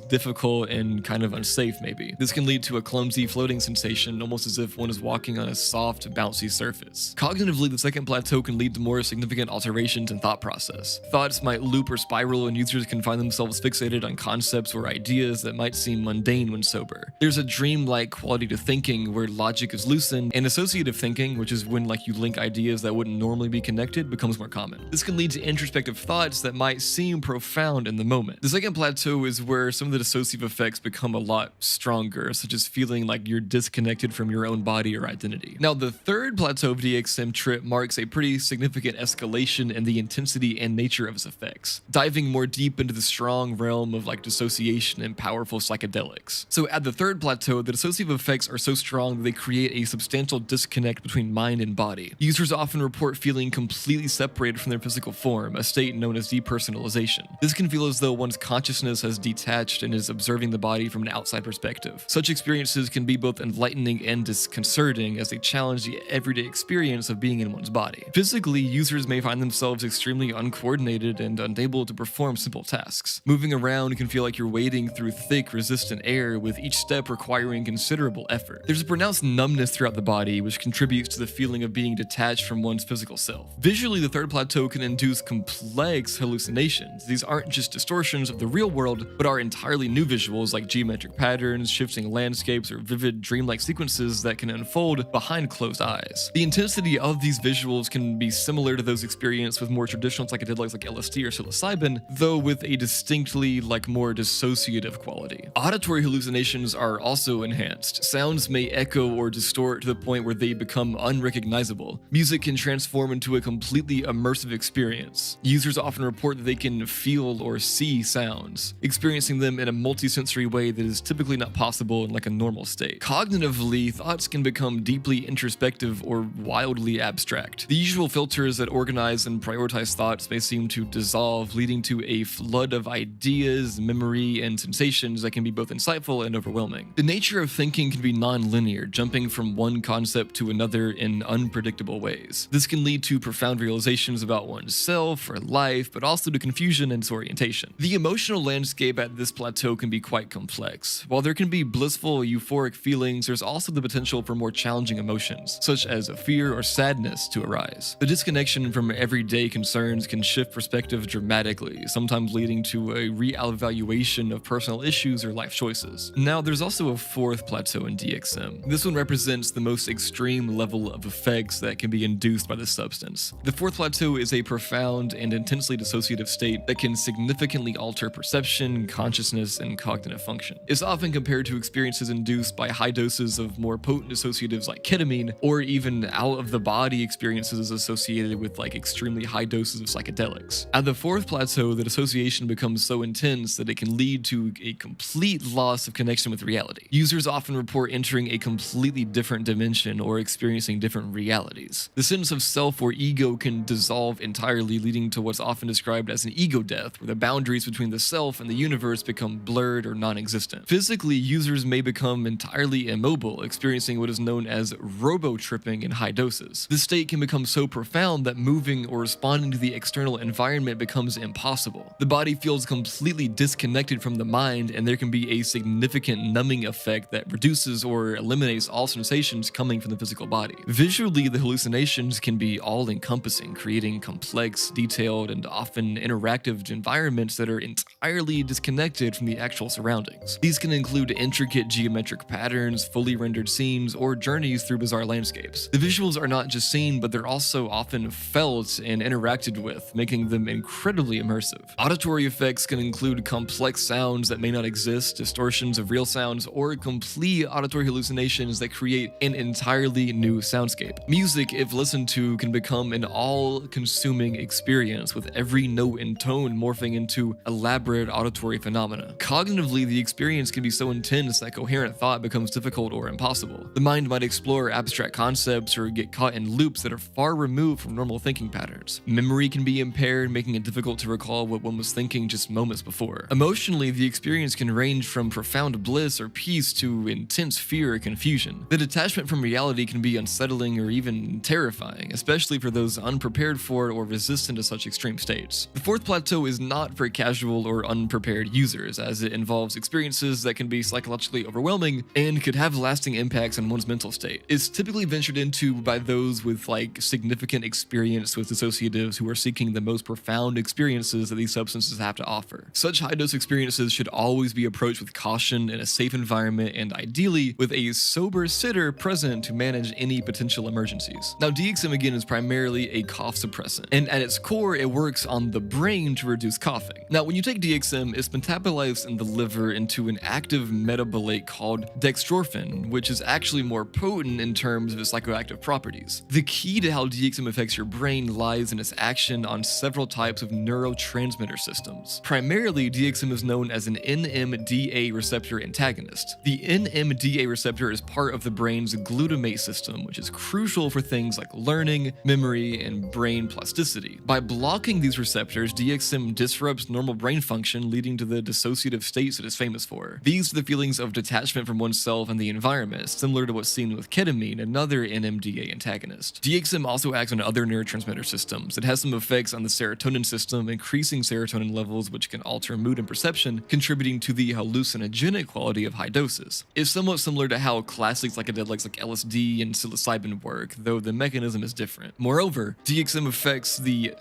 difficult and kind of unsafe maybe. This can lead to a clumsy floating sensation, almost as if one is walking on a soft, bouncy surface. Cognitively, the second plateau can lead to more significant alterations in thought process. Thoughts might loop or spiral, and users can find themselves fixated on concepts or ideas that might seem mundane when sober. There's a dreamlike quality to thinking where logic is loosened, and associative thinking, which is when like you link ideas that wouldn't normally be connected, becomes more common. This can lead to introspective thoughts that might seem profound in the moment. The second plateau is where some of the dissociative effects become a lot stronger, such as feeling like you're disconnected from your own body or identity. Now, the third plateau of DXM trip marks a pretty significant escalation in the intensity and nature of its effects, diving more deep into the strong realm of like dissociation and powerful psychedelics. So at the third plateau, the dissociative effects are so strong that they create a substantial disconnect between mind and body. Users often report feeling completely separated from their physical form, a state known as depersonalization. This can feel as though one's consciousness has detached and is observing the body from an outside perspective. Such experiences can be both enlightening and disconcerting as they challenge the everyday everyday experience of being in one's body. Physically, users may find themselves extremely uncoordinated and unable to perform simple tasks. Moving around can feel like you're wading through thick, resistant air, with each step requiring considerable effort. There's a pronounced numbness throughout the body, which contributes to the feeling of being detached from one's physical self. Visually, the third plateau can induce complex hallucinations. These aren't just distortions of the real world, but are entirely new visuals like geometric patterns, shifting landscapes, or vivid dreamlike sequences that can unfold behind closed eyes. The intensity of these visuals can be similar to those experienced with more traditional psychedelics like LSD or psilocybin, though with a distinctly more dissociative quality. Auditory hallucinations are also enhanced. Sounds may echo or distort to the point where they become unrecognizable. Music can transform into a completely immersive experience. Users often report that they can feel or see sounds, experiencing them in a multisensory way that is typically not possible in a normal state. Cognitively, thoughts can become deeply introspective or wildly abstract. The usual filters that organize and prioritize thoughts may seem to dissolve, leading to a flood of ideas, memory, and sensations that can be both insightful and overwhelming. The nature of thinking can be non-linear, jumping from one concept to another in unpredictable ways. This can lead to profound realizations about oneself or life, but also to confusion and disorientation. The emotional landscape at this plateau can be quite complex. While there can be blissful, euphoric feelings, there's also the potential for more challenging emotions, such as fear or sadness, to arise. The disconnection from everyday concerns can shift perspective dramatically, sometimes leading to a reevaluation of personal issues or life choices. Now, there's also a fourth plateau in DXM. This one represents the most extreme level of effects that can be induced by this substance. The fourth plateau is a profound and intensely dissociative state that can significantly alter perception, consciousness, and cognitive function. It's often compared to experiences induced by high doses of more potent dissociatives like ketamine, or even out-of-the-body experiences associated with extremely high doses of psychedelics. At the fourth plateau, the dissociation becomes so intense that it can lead to a complete loss of connection with reality. Users often report entering a completely different dimension or experiencing different realities. The sense of self or ego can dissolve entirely, leading to what's often described as an ego death, where the boundaries between the self and the universe become blurred or non-existent. Physically, users may become entirely immobile, experiencing what is known as robo-tripping in high doses. This state can become so profound that moving or responding to the external environment becomes impossible. The body feels completely disconnected from the mind, and there can be a significant numbing effect that reduces or eliminates all sensations coming from the physical body. Visually, the hallucinations can be all-encompassing, creating complex, detailed, and often interactive environments that are entirely disconnected from the actual surroundings. These can include intricate geometric patterns, fully rendered scenes, or journeys through bizarre landscapes. The visuals are not just seen, but they're also often felt and interacted with, making them incredibly immersive. Auditory effects can include complex sounds that may not exist, distortions of real sounds, or complete auditory hallucinations that create an entirely new soundscape. Music, if listened to, can become an all-consuming experience, with every note and tone morphing into elaborate auditory phenomena. Cognitively, the experience can be so intense that coherent thought becomes difficult or impossible. The mind might explore abstract concepts or get caught in loops that are far removed from normal thinking patterns. Memory can be impaired, making it difficult to recall what one was thinking just moments before. Emotionally, the experience can range from profound bliss or peace to intense fear or confusion. The detachment from reality can be unsettling or even terrifying, especially for those unprepared for or resistant to such extreme states. The fourth plateau is not for casual or unprepared users, as it involves experiences that can be psychologically overwhelming and could have lasting impacts on one's mental state. It's typically ventured into by those with significant experience with dissociatives who are seeking the most profound experiences that these substances have to offer. Such high-dose experiences should always be approached with caution in a safe environment, and ideally with a sober sitter present to manage any potential emergencies. Now, DXM again is primarily a cough suppressant, and at its core, it works on the brain to reduce coughing. Now, when you take DXM, it's metabolized in the liver into an active metabolite called dextrorphin, which is actually more potent in terms of its psychoactive properties. The key to how DXM affects your brain lies in its action on several types of neurotransmitter systems. Primarily, DXM is known as an NMDA receptor antagonist. The NMDA receptor is part of the brain's glutamate system, which is crucial for things like learning, memory, and brain plasticity. By blocking these receptors, DXM disrupts normal brain function, leading to the dissociative states it is famous for. These are the feelings of detachment from oneself and the environment, similar to what's seen with ketamine, another NMDA NMDA antagonist. DXM also acts on other neurotransmitter systems. It has some effects on the serotonin system, increasing serotonin levels, which can alter mood and perception, contributing to the hallucinogenic quality of high doses. It's somewhat similar to how classic psychedelics like LSD and psilocybin work, though the mechanism is different. Moreover, DXM affects the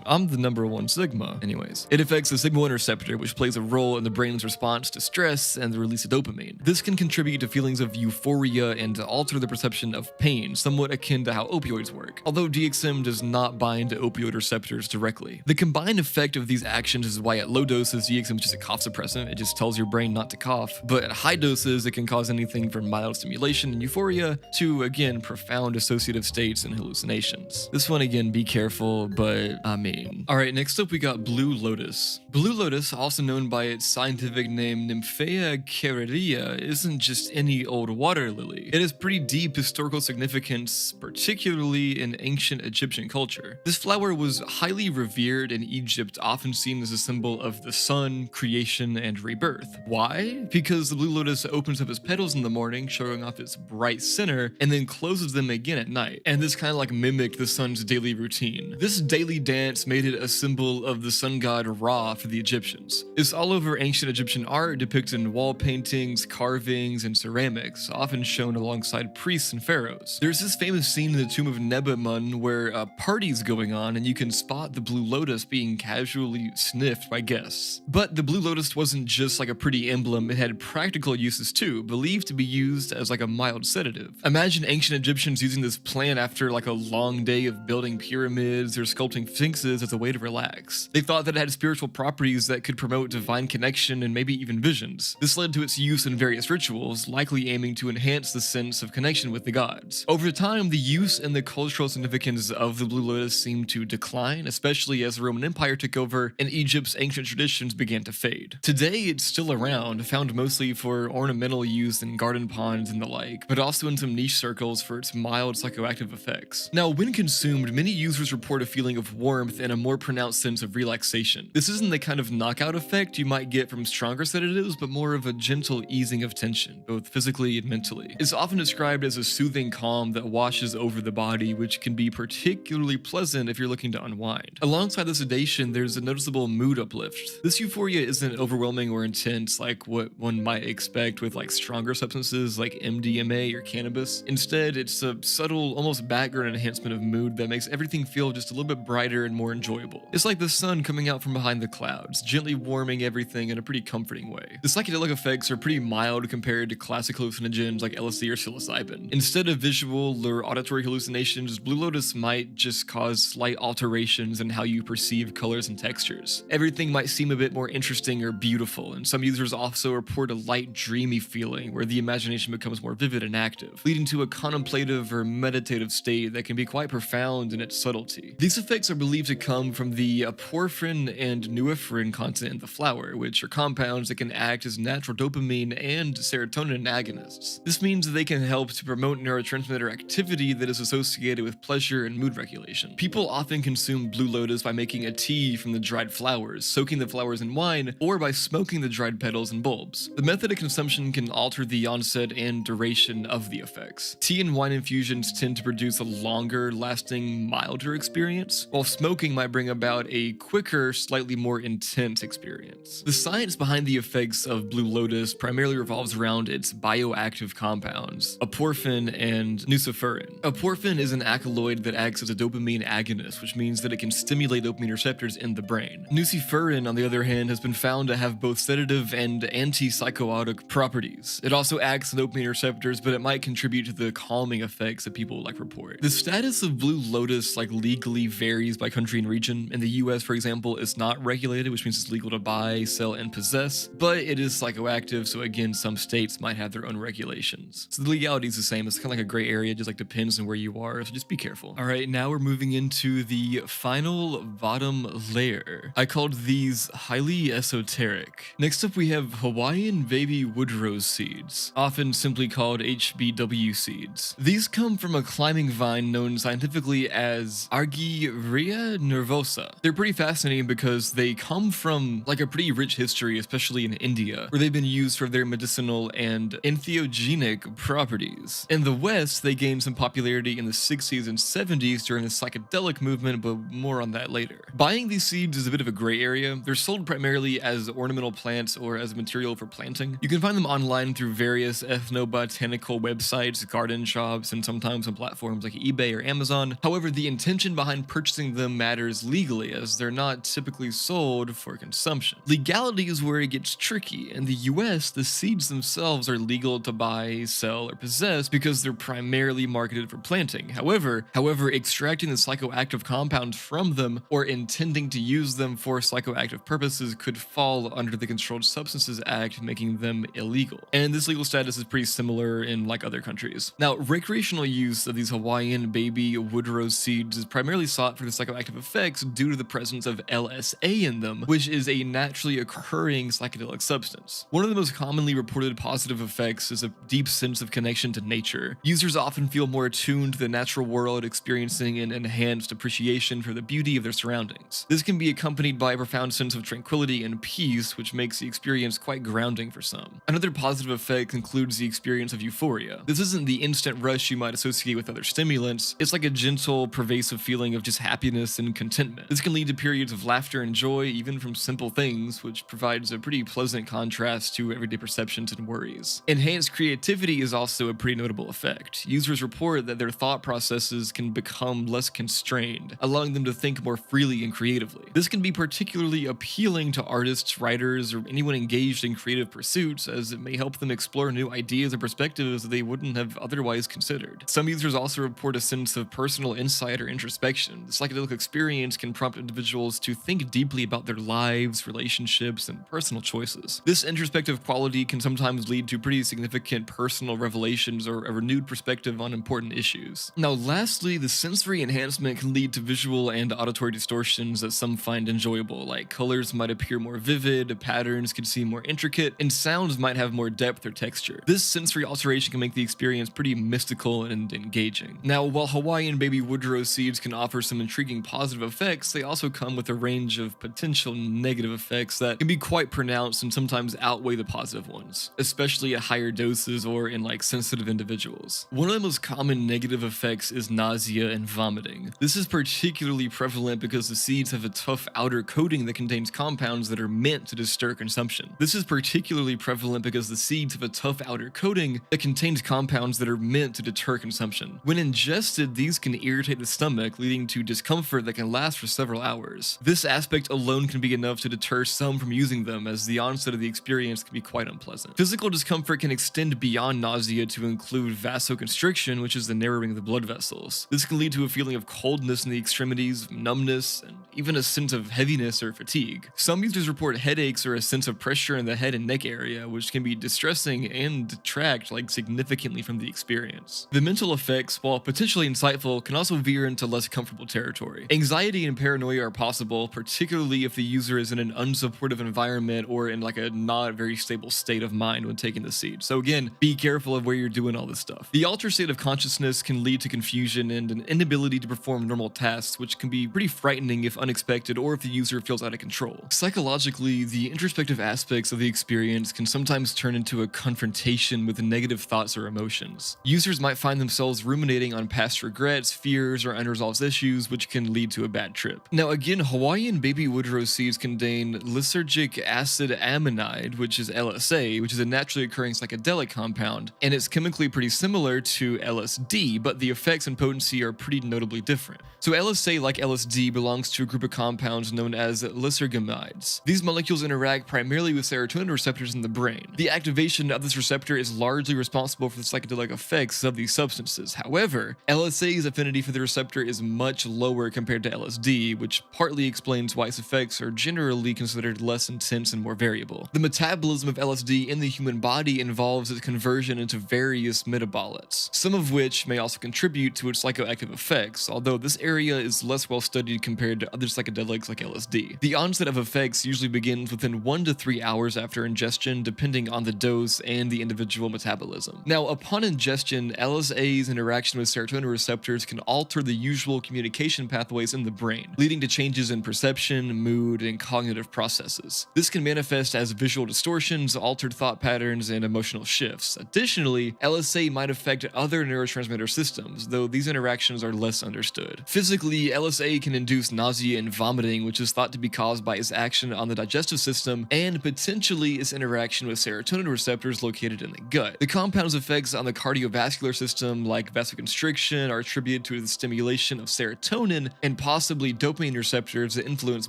I'm the number one sigma. Anyways, it affects the sigma-1 receptor, which plays a role in the brain's response to stress and the release of dopamine. This can contribute to feelings of euphoria and alter the perception of pain, somewhat akin to how opioids work, although DXM does not bind to opioid receptors directly. The combined effect of these actions is why at low doses, DXM is just a cough suppressant. It just tells your brain not to cough, but at high doses, it can cause anything from mild stimulation and euphoria to, again, profound dissociative states and hallucinations. This one, again, be careful, but I mean. Alright, next up we got Blue Lotus. Blue Lotus, also known by its scientific name Nymphaea carydia, isn't just any old water lily. It has pretty deep historical significance, particularly in ancient Egyptian culture. This flower was highly revered in Egypt, often seen as a symbol of the sun, creation, and rebirth. Why? Because the blue lotus opens up its petals in the morning, showing off its bright center, and then closes them again at night. And this kind of like mimicked the sun's daily routine. This daily dance made it a symbol of the sun god Ra for the Egyptians. It's all over ancient Egyptian art, depicted in wall paintings, carvings, and ceramics, often shown alongside priests and pharaohs. There's this famous scene in the tomb of Nebamun where a party's going on and you can spot the blue lotus being casually sniffed by guests. But the blue lotus wasn't just like a pretty emblem, it had practical uses too, believed to be used as like a mild sedative. Imagine ancient Egyptians using this plant after like a long day of building pyramids or sculpting sphinxes as a way to relax. They thought that it had spiritual properties that could promote divine connection and maybe even visions. This led to its use in various rituals, likely aiming to enhance the sense of connection with the gods. Over time, the use and the cultural significance of the blue lotus seemed to decline, especially as the Roman Empire took over and Egypt's ancient traditions began to fade. Today, it's still around, found mostly for ornamental use in garden ponds and the like, but also in some niche circles for its mild psychoactive effects. Now, when consumed, many users report a feeling of warmth and a more pronounced sense of relaxation. This isn't the kind of knockout effect you might get from stronger sedatives, but more of a gentle easing of tension, both physically and mentally. It's often described as a soothing calm that washes over the body, which can be particularly pleasant if you're looking to unwind. Alongside the sedation, there's a noticeable mood uplift. This euphoria isn't overwhelming or intense like what one might expect with like stronger substances like MDMA or cannabis. Instead, it's a subtle, almost background enhancement of mood that makes everything feel just a little bit brighter and more enjoyable. It's like the sun coming out from behind the clouds, gently warming everything in a pretty comforting way. The psychedelic effects are pretty mild compared to classic hallucinogens like LSD or psilocybin. Instead of visual or auditory hallucinations, Blue Lotus might just cause slight alterations in how you perceive colors and textures. Everything might seem a bit more interesting or beautiful, and some users also report a light dreamy feeling where the imagination becomes more vivid and active, leading to a contemplative or meditative state that can be quite profound in its subtlety. These effects are believed to come from the aporphin and nuiferin content in the flower, which are compounds that can act as natural dopamine and serotonin agonists. This means that they can help to promote neurotransmitter activity that is associated with pleasure and mood regulation. People often consume blue lotus by making a tea from the dried flowers, soaking the flowers in wine, or by smoking the dried petals and bulbs. The method of consumption can alter the onset and duration of the effects. Tea and wine infusions tend to produce a longer lasting, milder experience, while smoking might bring about a quicker, slightly more intense experience. The science behind the effects of blue lotus primarily revolves around its bioactive compounds, aporphin and nuciferin. Aporphin is an alkaloid that acts as a dopamine agonist, which means that it can stimulate dopamine receptors in the brain. Nuciferin, on the other hand, has been found to have both sedative and antipsychotic properties. It also acts on dopamine receptors, but it might contribute to the calming effects that people like report. The status of blue lotus legally varies by country and region. In the US, for example, it's not regulated, which means it's legal to buy, sell, and possess, but it is psychoactive, so again, some states might have their own regulations. So the legality is the same. It's kind of like a gray area, just like depends on where you are, so just be careful. All right, now we're moving into the final bottom layer. I called these highly esoteric. Next up, we have Hawaiian baby woodrose seeds, often simply called HBW seeds. These come from a climbing vine known scientifically as Argyria nervosa. They're pretty fascinating because they come from like a pretty rich history, especially in India, where they've been used for their medicinal and entheogenic properties. In the West, they gained some popularity in the 60s and 70s during the psychedelic movement, but more on that later. Buying these seeds is a bit of a gray area. They're sold primarily as ornamental plants or as material for planting. You can find them online through various ethnobotanical websites, garden shops, and sometimes on platforms like eBay or Amazon. However, the intention behind purchasing them matters legally, as they're not typically sold for consumption. Legality is where it gets tricky. In the US, the seeds themselves are legal to buy, sell, or possess because they're primarily marketed for planting. However, extracting the psychoactive compounds from them or intending to use them for psychoactive purposes could fall under the Controlled Substances Act, making them illegal. And this legal status is pretty similar in like other countries. Now, recreational use of these Hawaiian baby woodrose seeds is primarily sought for the psychoactive effects due to the presence of LSA in them, which is a naturally occurring psychedelic substance. One of the most commonly reported positive effects is a deep sense of connection to nature. Users often feel more attuned to the natural world, experiencing an enhanced appreciation for the beauty of their surroundings. This can be accompanied by a profound sense of tranquility and peace, which makes the experience quite grounding for some. Another positive effect includes the experience of euphoria. This isn't the instant rush you might associate with other stimulants. It's like a gentle, pervasive feeling of just happiness and contentment. This can lead to periods of laughter and joy, even from simple things, which provides a pretty pleasant contrast to everyday perceptions and worries. Enhanced creativity is also a pretty notable effect. Users report that their thought processes can become less constrained, allowing them to think more freely and creatively. This can be particularly appealing to artists, writers, or anyone engaged in creative pursuits, as it may help them explore new ideas or perspectives that they wouldn't have otherwise considered. Some users also report a sense of personal insight or introspection. The psychedelic experience can prompt individuals to think deeply about their lives, relationships, and personal choices. This introspective quality can sometimes lead to pretty significant personal revelations or a renewed perspective on important issues. Now, lastly, the sensory enhancement can lead to visual and auditory distortions that some find enjoyable, like colors might appear more vivid, patterns can seem more intricate, and sounds might have more depth or texture. This sensory alteration can make the experience pretty mystical and engaging. Now, while Hawaiian baby woodrose seeds can offer some intriguing positive effects, they also come with a range of potential negative effects that can be quite pronounced and sometimes outweigh the positive ones, especially at higher doses or in like sensitive individuals. One of the most common negative effects is nausea and vomiting. This is particularly prevalent because the seeds have a tough outer coating that contains compounds that are meant to deter consumption. This is particularly prevalent because the seeds have a tough outer coating that contains compounds that are meant to deter consumption. When ingested, these can irritate the stomach, leading to discomfort that can last for several hours. This aspect alone can be enough to deter some from using them, as the onset of the experience can be quite unpleasant. Physical discomfort can extend beyond nausea to include vasoconstriction, which is the narrowing of the blood vessels. This can lead to a feeling of coldness in the extremities, numbness, and even a sense of heaviness or fatigue. Some users report headaches or a sense of pressure in the head and neck area, which can be distressing and detract significantly from the experience. The mental effects, while potentially insightful, can also veer into less comfortable territory. Anxiety and paranoia are possible, particularly if the user is in an unsupportive environment or in like a not very stable state of mind when taking the seed. So again, be careful of where you're doing all this stuff. The altered state of consciousness can lead to confusion and an inability to perform normal tasks, which can be pretty frightening if unexpected or if the user feels out of control. Psychologically, the introspective aspects of the experience can sometimes turn into a confrontation with negative thoughts or emotions. Users might find themselves ruminating on past regrets, fears, or unresolved issues, which can lead to a bad trip. Now again, Hawaiian baby woodrose seeds contain lysergic acid aminide, which is LSA, which is a naturally occurring psychedelic compound, and it's chemically pretty similar to LSD, but the effects and potency are pretty notably different. So LSA, like LSD, belongs to a group of compounds known as lysergamides. These molecules interact primarily with serotonin receptors in the brain. The activation of this receptor is largely responsible for the psychedelic effects of these substances. However, LSA's affinity for the receptor is much lower compared to LSD, which partly explains why its effects are generally considered less intense and more variable. The metabolism of LSD in the human body involves its conversion into various metabolites, some of which may also contribute to its psychoactive effects, although this area is less well studied compared to other psychedelics like LSD. The onset of effects usually begins within 1 to 3 hours after ingestion, depending on the dose and the individual metabolism. Now, upon ingestion, LSA's interaction with serotonin receptors can alter the usual communication pathways in the brain, leading to changes in perception, mood, and cognitive processes. This can manifest as visual distortions, altered thought patterns, and emotional shifts. Additionally, Additionally, LSA might affect other neurotransmitter systems, though these interactions are less understood. Physically, LSA can induce nausea and vomiting, which is thought to be caused by its action on the digestive system and potentially its interaction with serotonin receptors located in the gut. The compound's effects on the cardiovascular system, like vasoconstriction, are attributed to the stimulation of serotonin and possibly dopamine receptors that influence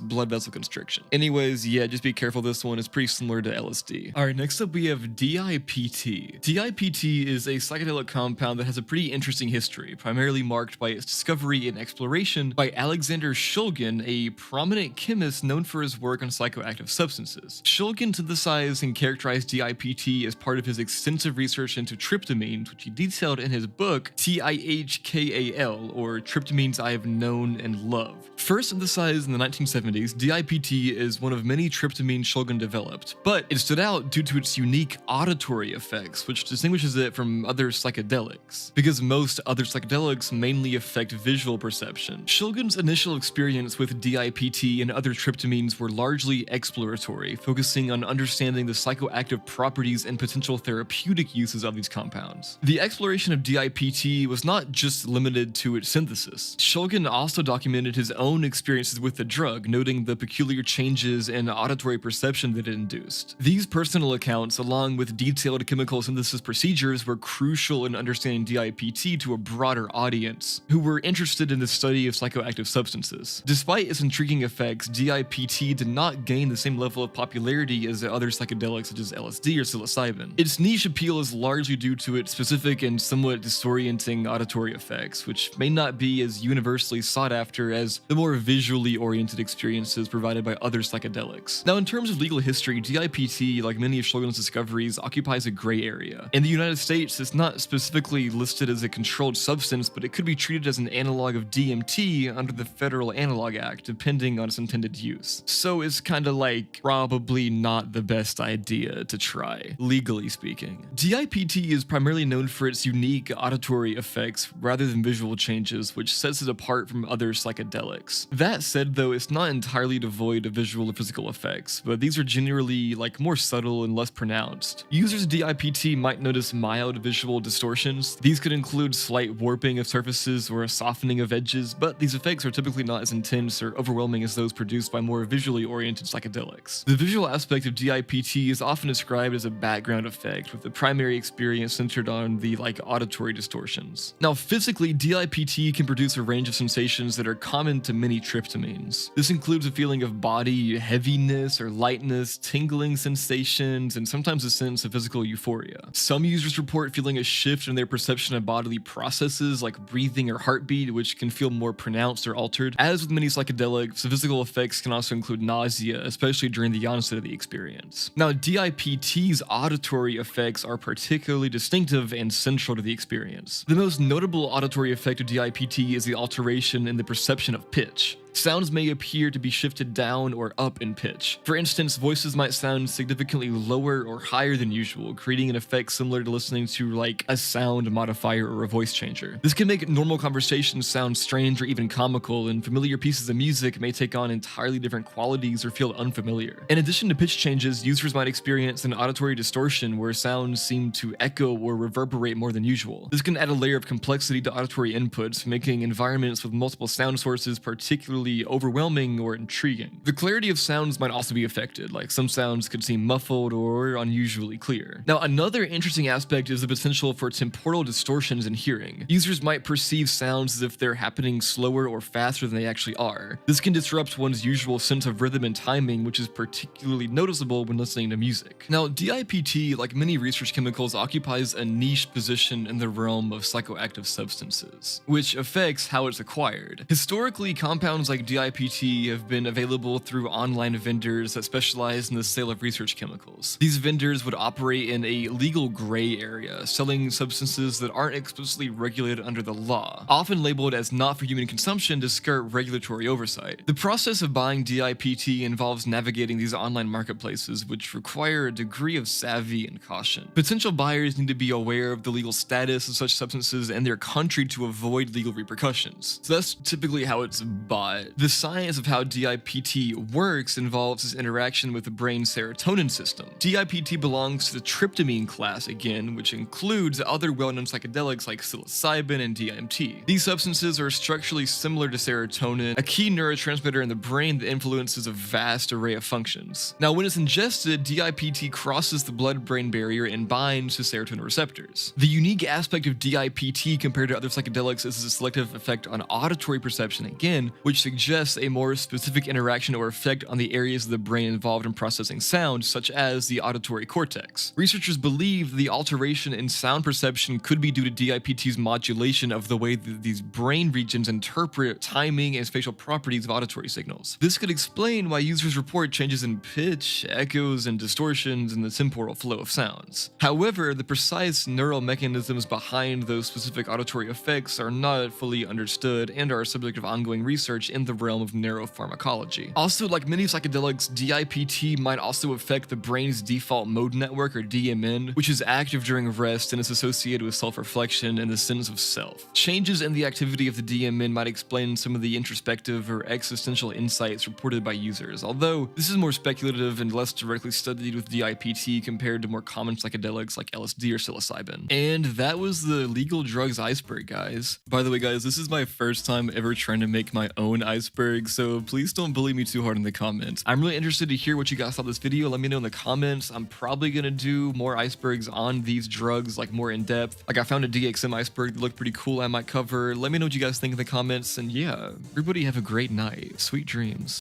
blood vessel constriction. Anyways, yeah, just be careful, this one is pretty similar to LSD. Alright, next up we have DIPT. DIPT is a psychedelic compound that has a pretty interesting history, primarily marked by its discovery and exploration by Alexander Shulgin, a prominent chemist known for his work on psychoactive substances. Shulgin synthesized and characterized DIPT as part of his extensive research into tryptamines, which he detailed in his book TIHKAL, or Tryptamines I Have Known and Loved. First synthesized in the 1970s, DIPT is one of many tryptamines Shulgin developed, but it stood out due to its unique auditory effects, which distinguishes it from other psychedelics, because most other psychedelics mainly affect visual perception. Shulgin's initial experience with DIPT and other tryptamines were largely exploratory, focusing on understanding the psychoactive properties and potential therapeutic uses of these compounds. The exploration of DIPT was not just limited to its synthesis. Shulgin also documented his own experiences with the drug, noting the peculiar changes in auditory perception that it induced. These personal accounts, along with detailed chemical synthesis procedures, were crucial in understanding DIPT to a broader audience who were interested in the study of psychoactive substances. Despite its intriguing effects, DIPT did not gain the same level of popularity as the other psychedelics such as LSD or psilocybin. Its niche appeal is largely due to its specific and somewhat disorienting auditory effects, which may not be as universally sought after as the more visually oriented experiences provided by other psychedelics. Now, in terms of legal history, DIPT, like many of Shulgin's discoveries, occupies a gray area. In the United States, it's not specifically listed as a controlled substance, but it could be treated as an analog of DMT under the Federal Analog Act, depending on its intended use. So it's kinda like probably not the best idea to try, legally speaking. DIPT is primarily known for its unique auditory effects rather than visual changes, which sets it apart from other psychedelics. That said though, it's not entirely devoid of visual or physical effects, but these are generally more subtle and less pronounced. Users of DIPT might notice mild visual distortions. These could include slight warping of surfaces or a softening of edges, but these effects are typically not as intense or overwhelming as those produced by more visually oriented psychedelics. The visual aspect of DIPT is often described as a background effect, with the primary experience centered on the auditory distortions. Now, physically, DIPT can produce a range of sensations that are common to many tryptamines. This includes a feeling of body heaviness or lightness, tingling sensations, and sometimes a sense of physical euphoria. Some users report feeling a shift in their perception of bodily processes like breathing or heartbeat, which can feel more pronounced or altered. As with many psychedelics, the physical effects can also include nausea, especially during the onset of the experience. Now, DIPT's auditory effects are particularly distinctive and central to the experience. The most notable auditory effect of DIPT is the alteration in the perception of pitch. Sounds may appear to be shifted down or up in pitch. For instance, voices might sound significantly lower or higher than usual, creating an effect similar to listening to a sound modifier or a voice changer. This can make normal conversations sound strange or even comical, and familiar pieces of music may take on entirely different qualities or feel unfamiliar. In addition to pitch changes, users might experience an auditory distortion where sounds seem to echo or reverberate more than usual. This can add a layer of complexity to auditory inputs, making environments with multiple sound sources particularly overwhelming or intriguing. The clarity of sounds might also be affected, some sounds could seem muffled or unusually clear. Now, another interesting aspect is the potential for temporal distortions in hearing. Users might perceive sounds as if they're happening slower or faster than they actually are. This can disrupt one's usual sense of rhythm and timing, which is particularly noticeable when listening to music. Now, DIPT, like many research chemicals, occupies a niche position in the realm of psychoactive substances, which affects how it's acquired. Historically, compounds like DIPT have been available through online vendors that specialize in the sale of research chemicals. These vendors would operate in a legal gray area, selling substances that aren't explicitly regulated under the law, often labeled as not for human consumption to skirt regulatory oversight. The process of buying DIPT involves navigating these online marketplaces, which require a degree of savvy and caution. Potential buyers need to be aware of the legal status of such substances and their country to avoid legal repercussions. So that's typically how it's bought. that the science of how DIPT works involves its interaction with the brain's serotonin system. DIPT belongs to the tryptamine class again, which includes other well-known psychedelics like psilocybin and DMT. These substances are structurally similar to serotonin, a key neurotransmitter in the brain that influences a vast array of functions. Now, when it's ingested, DIPT crosses the blood-brain barrier and binds to serotonin receptors. The unique aspect of DIPT compared to other psychedelics is its selective effect on auditory perception again, which suggests a more specific interaction or effect on the areas of the brain involved in processing sound, such as the auditory cortex. Researchers believe the alteration in sound perception could be due to DIPT's modulation of the way that these brain regions interpret timing and spatial properties of auditory signals. This could explain why users report changes in pitch, echoes, and distortions in the temporal flow of sounds. However, the precise neural mechanisms behind those specific auditory effects are not fully understood and are a subject of ongoing research in the realm of neuropharmacology. Also, like many psychedelics, DIPT might also affect the brain's default mode network, or DMN, which is active during rest and is associated with self-reflection and the sense of self. Changes in the activity of the DMN might explain some of the introspective or existential insights reported by users, although this is more speculative and less directly studied with DIPT compared to more common psychedelics like LSD or psilocybin. And that was the legal drugs iceberg, guys. By the way, guys, this is my first time ever trying to make my own iceberg, so please don't bully me too hard in the comments. I'm really interested to hear what you guys thought of this video. Let me know in the comments. I'm probably gonna do more icebergs on these drugs, like more in depth. Like, I found a DXM iceberg that looked pretty cool I might cover. Let me know what you guys think in the comments, and yeah, everybody have a great night. Sweet dreams.